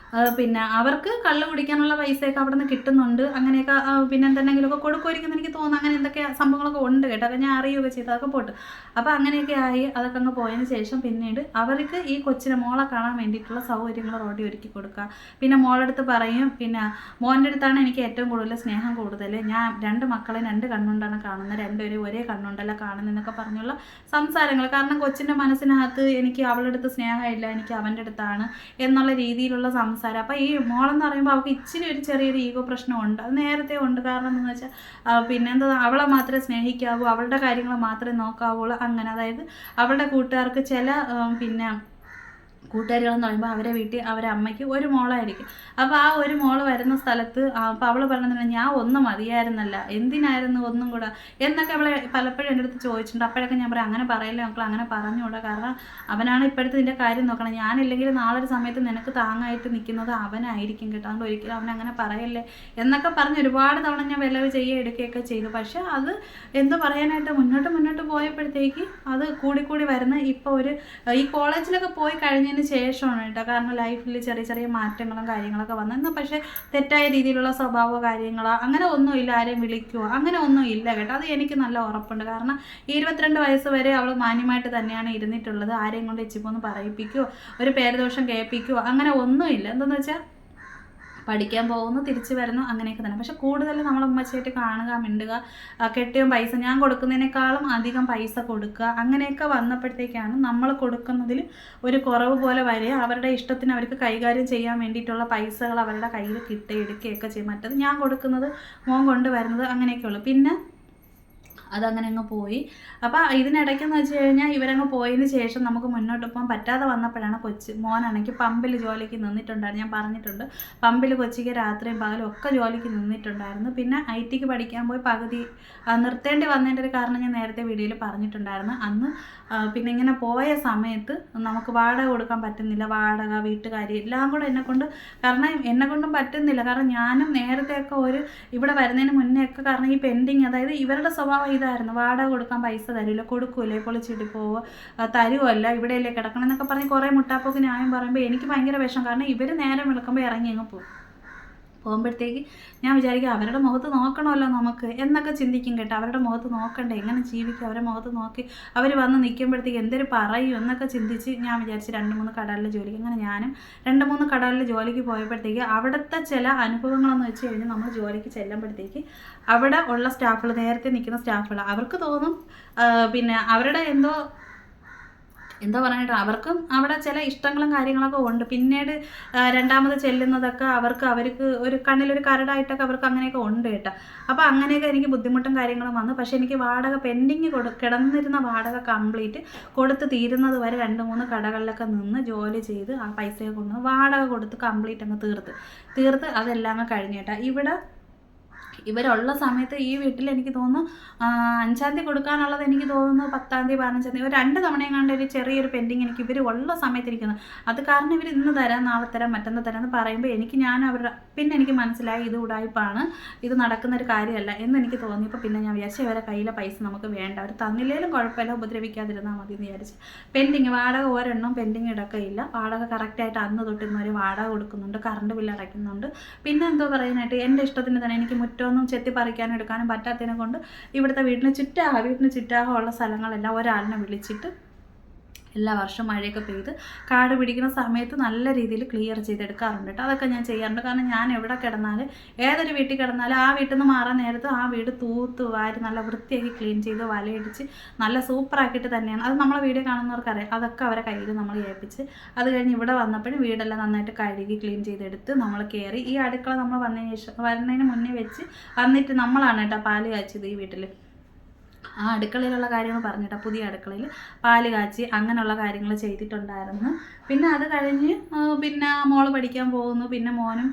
[SPEAKER 1] പിന്നെ അവർക്ക് കള്ള് കുടിക്കാനുള്ള പൈസയൊക്കെ അവിടെ നിന്ന് കിട്ടുന്നുണ്ട്, അങ്ങനെയൊക്കെ പിന്നെ എന്തെങ്കിലുമൊക്കെ കൊടുക്കുമായിരിക്കും എനിക്ക് തോന്നുന്നു. അങ്ങനെ എന്തൊക്കെ സംഭവങ്ങളൊക്കെ ഉണ്ട് കേട്ടോ, അതൊക്കെ ഞാൻ അറിയുകയൊക്കെ ചെയ്തു, അതൊക്കെ പോട്ട്. അപ്പോൾ അങ്ങനെയൊക്കെ ആയി അതൊക്കെ അങ്ങ് പോയതിന് ശേഷം പിന്നീട് അവർക്ക് ഈ കൊച്ചിനെ മോളെ കാണാൻ വേണ്ടിയിട്ടുള്ള സൗകര്യങ്ങൾ റോഡിൽ ഒരുക്കി കൊടുക്കുക. പിന്നെ മോളടുത്ത് പറയും, പിന്നെ മോൻ്റെ അടുത്താണ് എനിക്ക് ഏറ്റവും കൂടുതൽ സ്നേഹം കൂടുതൽ, ഞാൻ 2 മക്കളെ 2 കണ്ണുകൊണ്ടാണ് കാണുന്നത്, രണ്ടുപേരും ഒരേ കണ്ണുകൊണ്ടല്ല കാണുന്നതെന്നൊക്കെ പറഞ്ഞുള്ള സംസാരങ്ങൾ. കാരണം കൊച്ചിൻ്റെ മനസ്സിനകത്ത് എനിക്ക് അവളുടെ അടുത്ത് സ്നേഹമില്ല, എനിക്ക് അവൻ്റെ അടുത്താണ് എന്നുള്ള രീതിയിലുള്ള സംസാരം. അപ്പോൾ ഈ മോളെന്ന് പറയുമ്പോൾ അവൾക്ക് ഇച്ചിരി ഒരു ചെറിയൊരു ഈഗോ പ്രശ്നമുണ്ട്, അത് നേരത്തെ ഉണ്ട്. കാരണം എന്താണെന്ന് വെച്ചാൽ പിന്നെന്താ, അവളെ മാത്രമേ സ്നേഹിക്കാവൂ, അവളുടെ കാര്യങ്ങൾ മാത്രമേ നോക്കാവുള്ളൂ, അങ്ങനെ. അതായത് അവളുടെ കൂട്ടുകാർക്ക് ചില പിന്നെ കൂട്ടുകാരികളെന്ന് പറയുമ്പോൾ അവരെ വീട്ടിൽ അവരെ അമ്മയ്ക്ക് ഒരു മോളായിരിക്കും. അപ്പോൾ ആ ഒരു മോള് വരുന്ന സ്ഥലത്ത് അപ്പോൾ അവൾ പറഞ്ഞിട്ടുണ്ടെങ്കിൽ ഞാൻ ഒന്നും മതിയായിരുന്നല്ല, എന്തിനായിരുന്നു ഒന്നും കൂടെ എന്നൊക്കെ അവളെ പലപ്പോഴും എൻ്റെ അടുത്ത് ചോദിച്ചിട്ടുണ്ട്. അപ്പോഴൊക്കെ ഞാൻ പറയാം, അങ്ങനെ പറയല്ലേ മക്കൾ, അങ്ങനെ പറഞ്ഞുകൂടാ, കാരണം അവനാണ് ഇപ്പോഴത്തെ ഇതിൻ്റെ കാര്യം നോക്കണം, ഞാനില്ലെങ്കിൽ നാളെ ഒരു സമയത്ത് നിനക്ക് താങ്ങായിട്ട് നിൽക്കുന്നത് അവനായിരിക്കും കേട്ടോ, അതുകൊണ്ട് ഒരിക്കലും അവനങ്ങനെ പറയല്ലേ എന്നൊക്കെ പറഞ്ഞ് ഒരുപാട് തവണ ഞാൻ വിലവ് എടുക്കുകയൊക്കെ ചെയ്തു. പക്ഷേ അത് എന്ത് പറയാനായിട്ട് മുന്നോട്ട് പോയപ്പോഴത്തേക്ക് അത് കൂടിക്കൂടി വരുന്ന ഇപ്പോൾ ഈ കോളേജിലൊക്കെ പോയി കഴിഞ്ഞതിന് ശേഷമാണ് കേട്ടോ. കാരണം ലൈഫിൽ ചെറിയ ചെറിയ മാറ്റങ്ങളും കാര്യങ്ങളൊക്കെ വന്നു. എന്നാൽ പക്ഷേ തെറ്റായ രീതിയിലുള്ള സ്വഭാവ കാര്യങ്ങളോ അങ്ങനെ ഒന്നുമില്ല, ആരെയും വിളിക്കുമോ അങ്ങനെ ഒന്നും ഇല്ല കേട്ടോ, അത് എനിക്ക് നല്ല ഉറപ്പുണ്ട്. കാരണം 22 വയസ്സ് വരെ അവൾ മാന്യമായിട്ട് തന്നെയാണ് ഇരുന്നിട്ടുള്ളത്, ആരെയും കൊണ്ട് ഇച്ചിപ്പൊന്ന് പറയിപ്പിക്കുകയോ ഒരു പേരുദോഷം കേൾപ്പിക്കുകയോ അങ്ങനെ ഒന്നുമില്ല. എന്താണെന്ന് വെച്ചാൽ പഠിക്കാൻ പോകുന്നു, തിരിച്ചു വരുന്നു, അങ്ങനെയൊക്കെ തന്നെ. പക്ഷെ കൂടുതൽ നമ്മൾ ഉമ്മച്ചായിട്ട് കാണുക, മിണ്ടുക, കെട്ടിയും പൈസ ഞാൻ കൊടുക്കുന്നതിനേക്കാളും അധികം പൈസ കൊടുക്കുക, അങ്ങനെയൊക്കെ വന്നപ്പോഴത്തേക്കാണ് നമ്മൾ കൊടുക്കുന്നതിൽ ഒരു കുറവ് പോലെ വരിക. അവരുടെ ഇഷ്ടത്തിന് അവർക്ക് കൈകാര്യം ചെയ്യാൻ വേണ്ടിയിട്ടുള്ള പൈസകൾ അവരുടെ കയ്യിൽ എടുക്കുകയൊക്കെ ചെയ്യും. മറ്റത് ഞാൻ കൊടുക്കുന്നത് മോൻ കൊണ്ടുവരുന്നത് അങ്ങനെയൊക്കെ ഉള്ളൂ. പിന്നെ അതങ്ങനെ അങ്ങ് പോയി. അപ്പോൾ ഇതിനിടയ്ക്കെന്ന് വെച്ച് കഴിഞ്ഞാൽ ഇവരങ്ങ് പോയതിന് ശേഷം നമുക്ക് മുന്നോട്ട് പോകാൻ പറ്റാതെ വന്നപ്പോഴാണ് മോനാണെങ്കിൽ പമ്പിൽ ജോലിക്ക് നിന്നിട്ടുണ്ടായിരുന്നു. ഞാൻ പറഞ്ഞിട്ടുണ്ട്, പമ്പിൽ കൊച്ചിക്ക് രാത്രിയും പകലും ഒക്കെ ജോലിക്ക് നിന്നിട്ടുണ്ടായിരുന്നു. പിന്നെ IT പഠിക്കാൻ പോയി പകുതി നിർത്തേണ്ടി വന്നതിൻ്റെ ഒരു കാരണം ഞാൻ നേരത്തെ വീഡിയോയിൽ പറഞ്ഞിട്ടുണ്ടായിരുന്നു. അന്ന് പിന്നെ ഇങ്ങനെ പോയ സമയത്ത് നമുക്ക് വാടക കൊടുക്കാൻ പറ്റുന്നില്ല, വാടക, വീട്ടുകാരി എല്ലാം കൂടെ എന്നെക്കൊണ്ടും പറ്റുന്നില്ല. കാരണം ഞാനും നേരത്തെയൊക്കെ ഇവിടെ വരുന്നതിന് മുന്നേ ഒക്കെ കാരണം ഈ പെൻഡിങ്, അതായത് ഇവരുടെ സ്വഭാവം ഇതായിരുന്നു, വാടക കൊടുക്കാൻ പൈസ തരില്ല, കൊടുക്കൂലേ, പൊളിച്ചിട്ട് പോവുക, തരുമല്ല, ഇവിടെയല്ലേ കിടക്കണം എന്നൊക്കെ പറഞ്ഞ് കുറേ മുട്ടാപ്പൊക്കെ ന്യായം പറയുമ്പോൾ എനിക്ക് ഭയങ്കര വിഷം. കാരണം ഇവർ നേരം വിളിക്കുമ്പോൾ ഇറങ്ങി അങ്ങ് പോകുമ്പോഴത്തേക്ക് ഞാൻ വിചാരിക്കും അവരുടെ മുഖത്ത് നോക്കണമല്ലോ നമുക്ക് എന്നൊക്കെ ചിന്തിക്കും കേട്ടോ. അവരുടെ മുഖത്ത് നോക്കണ്ടേ, എങ്ങനെ ജീവിക്കും, അവരുടെ മുഖത്ത് നോക്കി അവർ വന്ന് നിൽക്കുമ്പോഴത്തേക്ക് എന്തൊരു പറയും എന്നൊക്കെ ചിന്തിച്ച് ഞാൻ വിചാരിച്ച് 2-3 കടകളിൽ ജോലിക്ക്, അങ്ങനെ ഞാനും 2-3 കടകളിൽ ജോലിക്ക് പോയപ്പോഴത്തേക്ക് അവിടുത്തെ ചില അനുഭവങ്ങളെന്ന് വെച്ച് കഴിഞ്ഞാൽ നമ്മൾ ജോലിക്ക് ചെല്ലുമ്പോഴത്തേക്ക് അവിടെ ഉള്ള സ്റ്റാഫുകൾ, നേരത്തെ നിൽക്കുന്ന സ്റ്റാഫുകൾ, അവർക്ക് തോന്നും പിന്നെ അവരുടെ എന്താ പറയാനായിട്ട് അവർക്കും അവിടെ ചില ഇഷ്ടങ്ങളും കാര്യങ്ങളൊക്കെ ഉണ്ട്. പിന്നീട് രണ്ടാമത് ചെല്ലുന്നതൊക്കെ അവർക്ക് ഒരു കണ്ണിലൊരു കരടായിട്ടൊക്കെ അവർക്ക് അങ്ങനെയൊക്കെ ഉണ്ട് കേട്ടോ. അപ്പോൾ അങ്ങനെയൊക്കെ എനിക്ക് ബുദ്ധിമുട്ടും കാര്യങ്ങളും വന്നു. പക്ഷേ എനിക്ക് വാടക പെൻഡിങ് കിടന്നിരുന്ന വാടക കംപ്ലീറ്റ് കൊടുത്ത് തീരുന്നത് വരെ 2-3 കടകളിലൊക്കെ നിന്ന് ജോലി ചെയ്ത് ആ പൈസയൊക്കെ കൊണ്ടുവന്ന് വാടക കൊടുത്ത് കംപ്ലീറ്റ് അങ്ങ് തീർത്ത് അതെല്ലാം അങ്ങ് കഴിഞ്ഞു കേട്ടോ. ഇവരുള്ള സമയത്ത് ഈ വീട്ടിൽ എനിക്ക് തോന്നുന്നു 5-ാം തീയതി കൊടുക്കാനുള്ളത് എനിക്ക് തോന്നുന്നു 10-ാം തീയതി 15-ാം തീയതി ഒരു 2 തവണയും കണ്ട് ഒരു ചെറിയൊരു പെൻഡിങ് എനിക്ക് ഇവർ ഉള്ള സമയത്ത് ഇരിക്കുന്നത്. അത് കാരണം ഇവർ ഇന്ന് തരാം, നാളെ തരാം, മറ്റന്ന് തരാം എന്ന് പറയുമ്പോൾ പിന്നെ എനിക്ക് മനസ്സിലായി ഇത് ഉടായ്പാണ്, ഇത് നടക്കുന്ന ഒരു കാര്യമല്ല എന്ന് എനിക്ക് തോന്നിയപ്പോൾ പിന്നെ ഞാൻ വിചാരിച്ചു ഇവരെ കയ്യിലെ പൈസ നമുക്ക് വേണ്ട, അവർ തന്നില്ലേലും കുഴപ്പമില്ല, ഉപദ്രവിക്കാതിരുന്നാൽ മതി എന്ന് വിചാരിച്ചു. പെൻഡിങ് വാടക ഒരെണ്ണം പെൻഡിങ് ഇടക്കയില്ല, വാടക കറക്റ്റായിട്ട് അന്ന് തൊട്ടിരുന്നവർ വാടക കൊടുക്കുന്നുണ്ട്, കറണ്ട് ബില്ല് അടയ്ക്കുന്നുണ്ട്. പിന്നെ എന്തോ പറയാനായിട്ട് എൻ്റെ ഇഷ്ടത്തിന് തന്നെ എനിക്ക് മുറ്റമൊന്നും ചെത്തി പറിക്കാനും എടുക്കാനും പറ്റാത്തതിനെ കൊണ്ട് ഇവിടുത്തെ വീട്ടിന് ചുറ്റാകമുള്ള സ്ഥലങ്ങളെല്ലാം ഒരാളിനെ വിളിച്ചിട്ട് എല്ലാ വർഷവും മഴയൊക്കെ പെയ്ത് കാട് പിടിക്കുന്ന സമയത്ത് നല്ല രീതിയിൽ ക്ലിയർ ചെയ്തെടുക്കാറുണ്ട് കേട്ടോ. അതൊക്കെ ഞാൻ ചെയ്യാറുണ്ട്. കാരണം ഞാൻ എവിടെ കിടന്നാലും ഏതൊരു വീട്ടിൽ കിടന്നാലും ആ വീട്ടിൽ നിന്ന് മാറാൻ നേരത്ത് ആ വീട് തൂത്ത് വാരി നല്ല വൃത്തിയാക്കി ക്ലീൻ ചെയ്ത് വലയിടിച്ച് നല്ല സൂപ്പറാക്കിയിട്ട് തന്നെയാണ്. അത് നമ്മളെ വീഡിയോ കാണുന്നവർക്കറിയാം. അതൊക്കെ അവരെ കയ്യിൽ നമ്മൾ ഏൽപ്പിച്ച് അത് കഴിഞ്ഞ് ഇവിടെ വന്നപ്പോഴും വീടെല്ലാം നന്നായിട്ട് കഴുകി ക്ലീൻ ചെയ്തെടുത്ത് നമ്മൾ കയറി ഈ അടുക്കള നമ്മൾ വരുന്നതിന് മുന്നേ വെച്ച് വന്നിട്ട് നമ്മളാണ് കേട്ടോ പാല് കാച്ചത് ഈ വീട്ടിൽ. ആ അടുക്കളയിലുള്ള കാര്യങ്ങൾ പറഞ്ഞിട്ടാ, പുതിയ അടുക്കളയിൽ പാല് കാച്ചി അങ്ങനെയുള്ള കാര്യങ്ങൾ ചെയ്തിട്ടുണ്ടായിരുന്നു. പിന്നെ അത് കഴിഞ്ഞ് പിന്നെ മോള് പഠിക്കാൻ പോകുന്നു, പിന്നെ മോനും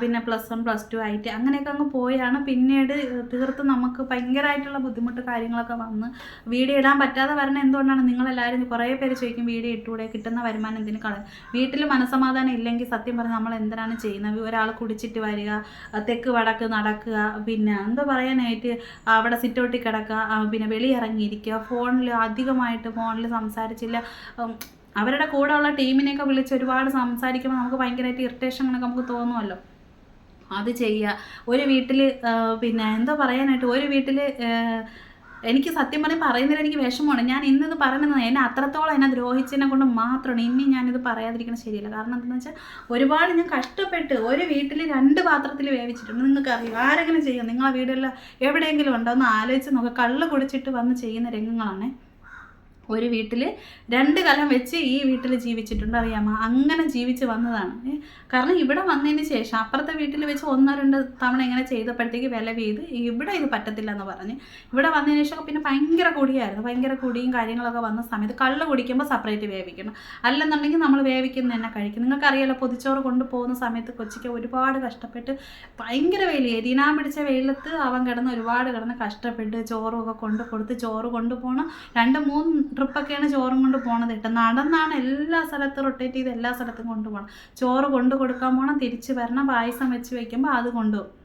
[SPEAKER 1] പിന്നെ +1 +2 ആയിട്ട് അങ്ങനെയൊക്കെ അങ്ങ് പോയാണ്. പിന്നീട് തീർത്ത് നമുക്ക് ഭയങ്കരമായിട്ടുള്ള ബുദ്ധിമുട്ട് കാര്യങ്ങളൊക്കെ വന്ന് വീഡിയോ ഇടാൻ പറ്റാതെ വരണം. എന്തുകൊണ്ടാണ് നിങ്ങളെല്ലാവരും കുറേ പേര് ചോദിക്കും വീഡിയോ ഇട്ടൂടെ, കിട്ടുന്ന വരുമാനം എന്തിനു വീട്ടിൽ മനസ്സമാധാനം ഇല്ലെങ്കിൽ സത്യം പറഞ്ഞാൽ നമ്മൾ എന്തിനാണ് ചെയ്യുന്നത്? ഒരാൾ കുടിച്ചിട്ട് വരിക, തെക്ക് വടക്ക് നടക്കുക, പിന്നെ എന്താ പറയാനായിട്ട് അവിടെ സിറ്റൗട്ടിൽ കിടക്കുക, പിന്നെ വെളിയിറങ്ങിയിരിക്കുക, ഫോണിൽ സംസാരിച്ചില്ല, അവരുടെ കൂടെ ഉള്ള ടീമിനെയൊക്കെ വിളിച്ച് ഒരുപാട് സംസാരിക്കുമ്പോൾ നമുക്ക് ഭയങ്കരമായിട്ട് ഇറിറ്റേഷനൊക്കെ നമുക്ക് തോന്നുമല്ലോ. അത് ചെയ്യുക. ഒരു വീട്ടിൽ പിന്നെ എന്തോ പറയാനായിട്ട്, ഒരു വീട്ടിൽ എനിക്ക് സത്യം പറഞ്ഞാൽ പറയുന്നതിൽ എനിക്ക് വിഷമമാണ്. ഞാൻ ഇന്നത് പറയുന്നത് എന്നെ അത്രത്തോളം എന്നെ ദ്രോഹിച്ചതിനെ കൊണ്ട് മാത്രമാണ്. ഇനി ഞാനിത് പറയാതിരിക്കുന്നത് ശരിയല്ല. കാരണം എന്താണെന്ന് വെച്ചാൽ ഒരുപാട് ഞാൻ കഷ്ടപ്പെട്ട് ഒരു വീട്ടിൽ 2 പാത്രത്തിൽ വേവിച്ചിട്ടുണ്ട്. നിങ്ങൾക്കറിയാം ആരെങ്കിലും ചെയ്യാം? നിങ്ങളെ വീടുകളിൽ എവിടെയെങ്കിലും ഉണ്ടോ? ഒന്ന് ആലോചിച്ച് നോക്കുക. കള്ള് കുടിച്ചിട്ട് വന്ന് ചെയ്യുന്ന രംഗങ്ങളാണ്. ഒരു വീട്ടിൽ 2 കലം വെച്ച് ഈ വീട്ടിൽ ജീവിച്ചിട്ടുണ്ട്, അറിയാമോ? അങ്ങനെ ജീവിച്ച് വന്നതാണ്. കാരണം ഇവിടെ വന്നതിന് ശേഷം അപ്പുറത്തെ വീട്ടിൽ വെച്ച് 1-2 തവണ ഇങ്ങനെ ചെയ്തപ്പോഴത്തേക്ക് വില ചെയ്ത് ഇവിടെ ഇത് പറ്റത്തില്ല എന്ന് പറഞ്ഞ് ഇവിടെ വന്നതിന് ശേഷം പിന്നെ ഭയങ്കര കുടിയായിരുന്നു. ഭയങ്കര കുടിയും കാര്യങ്ങളൊക്കെ വന്ന സമയത്ത് കള്ള് കുടിക്കുമ്പോൾ സെപ്പറേറ്റ് വേവിക്കണം, അല്ലെന്നുണ്ടെങ്കിൽ നമ്മൾ വേവിക്കുന്ന തന്നെ കഴിക്കും. നിങ്ങൾക്കറിയാലോ, പൊതിച്ചോറ് കൊണ്ടുപോകുന്ന സമയത്ത് കൊച്ചിക്ക് ഒരുപാട് കഷ്ടപ്പെട്ട് ഭയങ്കര വെയിൽ, എരിനാൻ പിടിച്ച വെയിലത്ത് അവൻ ഒരുപാട് കിടന്ന് കഷ്ടപ്പെട്ട് ചോറും ഒക്കെ കൊടുത്ത് ചോറ് കൊണ്ടുപോകണം. 2-3 ട്രിപ്പൊക്കെയാണ് ചോറും കൊണ്ട് പോണത് കേട്ടോ. നടന്നാണ് എല്ലാ സ്ഥലത്തും റൊട്ടേറ്റ് ചെയ്ത് എല്ലാ സ്ഥലത്തും കൊണ്ടുപോകണം. ചോറ് കൊണ്ടു കൊടുക്കാൻ പോകണം, തിരിച്ച് വരണം, പായസം വെച്ച് വയ്ക്കുമ്പോൾ അത് കൊണ്ടുപോകും.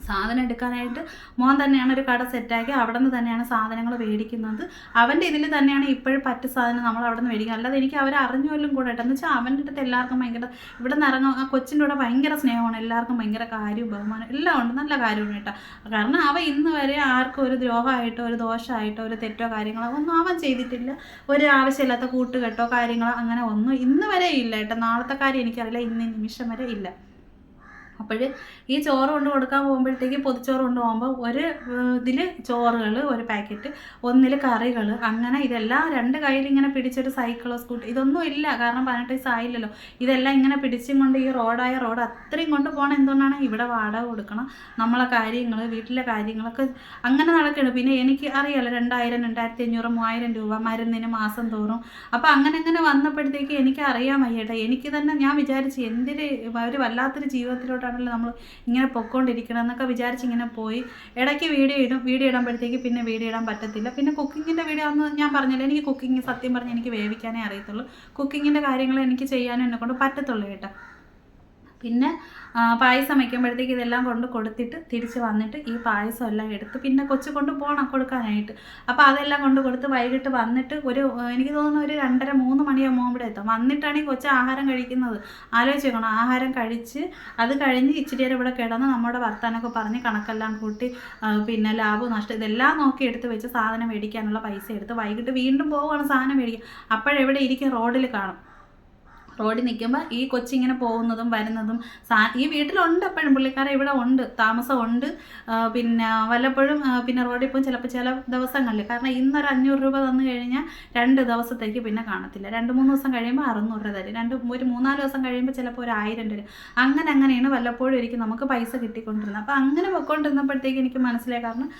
[SPEAKER 1] സാധനം എടുക്കാനായിട്ട് മോൻ തന്നെയാണ് ഒരു കട സെറ്റാക്കി അവിടെ നിന്ന് തന്നെയാണ് സാധനങ്ങൾ മേടിക്കുന്നത്. അവൻ്റെ ഇതിൽ തന്നെയാണ് ഇപ്പോഴും പറ്റ സാധനം നമ്മൾ അവിടെ നിന്ന് മേടിക്കുക. അല്ലാതെ എനിക്ക് അവരെ അറിഞ്ഞുപോലും കൂടെ കേട്ടോ. എന്ന് വെച്ചാൽ അവൻ്റെ അടുത്ത് എല്ലാവർക്കും ഭയങ്കര, ഇവിടെ നിന്ന് ഇറങ്ങും ആ കൊച്ചിൻ്റെ കൂടെ ഭയങ്കര സ്നേഹമാണ്, എല്ലാവർക്കും ഭയങ്കര കാര്യവും ബഹുമാനം എല്ലാം ഉണ്ട്, നല്ല കാര്യമാണ് കേട്ടോ. കാരണം അവൻ ഇന്ന് വരെ ആർക്കും ഒരു ദ്രോഹമായിട്ടോ ഒരു ദോഷമായിട്ടോ ഒരു തെറ്റോ കാര്യങ്ങളോ ഒന്നും അവൻ ചെയ്തിട്ടില്ല. ഒരു ആവശ്യമില്ലാത്ത കൂട്ടുകെട്ടോ കാര്യങ്ങളോ അങ്ങനെ ഒന്നും ഇന്ന് വരെ ഇല്ല കേട്ടോ. നാളത്തെ കാര്യം എനിക്കറിയില്ല, ഇന്ന് നിമിഷം വരെ ഇല്ല. അപ്പോൾ ഈ ചോറ് കൊണ്ട് കൊടുക്കാൻ പോകുമ്പോഴത്തേക്ക് പൊതിച്ചോറ് കൊണ്ട് പോകുമ്പോൾ ഒരു ഇതിൽ ചോറുകൾ ഒരു പാക്കറ്റ്, ഒന്നിൽ കറികൾ, അങ്ങനെ ഇതെല്ലാം 2 കയ്യിൽ ഇങ്ങനെ പിടിച്ചൊരു സൈക്കിളോ സ്കൂട്ടി ഇതൊന്നും ഇല്ല. കാരണം 18 വയസ്സായില്ലല്ലോ. ഇതെല്ലാം ഇങ്ങനെ പിടിച്ചും കൊണ്ട് ഈ റോഡ് അത്രയും കൊണ്ട് പോകണം. എന്തുകൊണ്ടാണ്? ഇവിടെ വാടക കൊടുക്കണം, നമ്മളെ കാര്യങ്ങൾ വീട്ടിലെ കാര്യങ്ങളൊക്കെ അങ്ങനെ നടക്കണം. പിന്നെ എനിക്ക് അറിയാമല്ലോ 2000, 2500, 3000 രൂപ മരുന്നിന് മാസം തോറും. അപ്പോൾ അങ്ങനെ വന്നപ്പോഴത്തേക്ക് എനിക്ക് അറിയാൻ വയ്യേട്ടാ. എനിക്ക് തന്നെ ഞാൻ വിചാരിച്ച് എന്തിന് ഒരു വല്ലാത്തൊരു ജീവിതത്തിലോട്ട് നമ്മൾ ഇങ്ങനെ പൊയ്ക്കൊണ്ടിരിക്കണം എന്നൊക്കെ വിചാരിച്ച് ഇങ്ങനെ പോയി. ഇടയ്ക്ക് വീഡിയോ ഇടുമ്പോഴത്തേക്ക് പിന്നെ വീഡിയോ ഇടാൻ പറ്റത്തില്ല. പിന്നെ കുക്കിങ്ങിൻ്റെ വീഡിയോ അന്ന് ഞാൻ പറഞ്ഞില്ല, എനിക്ക് കുക്കിങ് സത്യം പറഞ്ഞാൽ എനിക്ക് വേവിക്കാനേ അറിയത്തുള്ളൂ. കുക്കിങ്ങിൻ്റെ കാര്യങ്ങൾ എനിക്ക് ചെയ്യാനും എന്നെക്കൊണ്ട് പറ്റത്തുള്ളൂ കേട്ടോ. പിന്നെ പായസം വയ്ക്കുമ്പോഴത്തേക്ക് ഇതെല്ലാം കൊണ്ട് കൊടുത്തിട്ട് തിരിച്ച് വന്നിട്ട് ഈ പായസം എല്ലാം എടുത്ത് പിന്നെ കൊച്ചു കൊണ്ട് പോകണം കൊടുക്കാനായിട്ട്. അപ്പോൾ അതെല്ലാം കൊണ്ട് കൊടുത്ത് വൈകിട്ട് വന്നിട്ട് എനിക്ക് തോന്നുന്നു ഒരു 2:30-3 മണിയാകുമ്പോൾ ഇവിടെ എത്തും. വന്നിട്ടാണ് ഈ കൊച്ചു ആഹാരം കഴിക്കുന്നത്. ആലോചിച്ച് നോക്കണം. ആഹാരം കഴിച്ച് അത് കഴിഞ്ഞ് ഇച്ചിരി നേരം ഇവിടെ കിടന്ന് നമ്മുടെ വർത്താനൊക്കെ പറഞ്ഞ് കണക്കെല്ലാം കൂട്ടി പിന്നെ ലാഭം നഷ്ടം ഇതെല്ലാം നോക്കി എടുത്ത് വെച്ച് സാധനം മേടിക്കാനുള്ള പൈസ എടുത്ത് വൈകിട്ട് വീണ്ടും പോവുകയാണ് സാധനം മേടിക്കുക. അപ്പോഴെവിടെ ഇരിക്കും? റോഡിൽ കാണും. റോഡിൽ നിൽക്കുമ്പോൾ ഈ കൊച്ചിങ്ങനെ പോകുന്നതും വരുന്നതും ഈ വീട്ടിലുണ്ട്. എപ്പോഴും പുള്ളിക്കാരൻ ഇവിടെ ഉണ്ട്, താമസമുണ്ട്. പിന്നെ വല്ലപ്പോഴും പിന്നെ റോഡിൽ പോകും ചിലപ്പോൾ ചില ദിവസങ്ങളിൽ. കാരണം ഇന്നൊരു 500 രൂപ തന്നു കഴിഞ്ഞാൽ 2 ദിവസത്തേക്ക് പിന്നെ കാണത്തില്ല. 2-3 ദിവസം കഴിയുമ്പോൾ 600 രൂപ തരും. ഒരു 3-4 ദിവസം കഴിയുമ്പോൾ ചിലപ്പോൾ ഒരു 1000 തരും. അങ്ങനെയാണ് വല്ലപ്പോഴും നമുക്ക് പൈസ കിട്ടിക്കൊണ്ടിരുന്നത്. അപ്പോൾ അങ്ങനെ പൊയ്ക്കൊണ്ടിരുന്നപ്പോഴത്തേക്ക് എനിക്ക് മനസ്സിലായി. കാരണം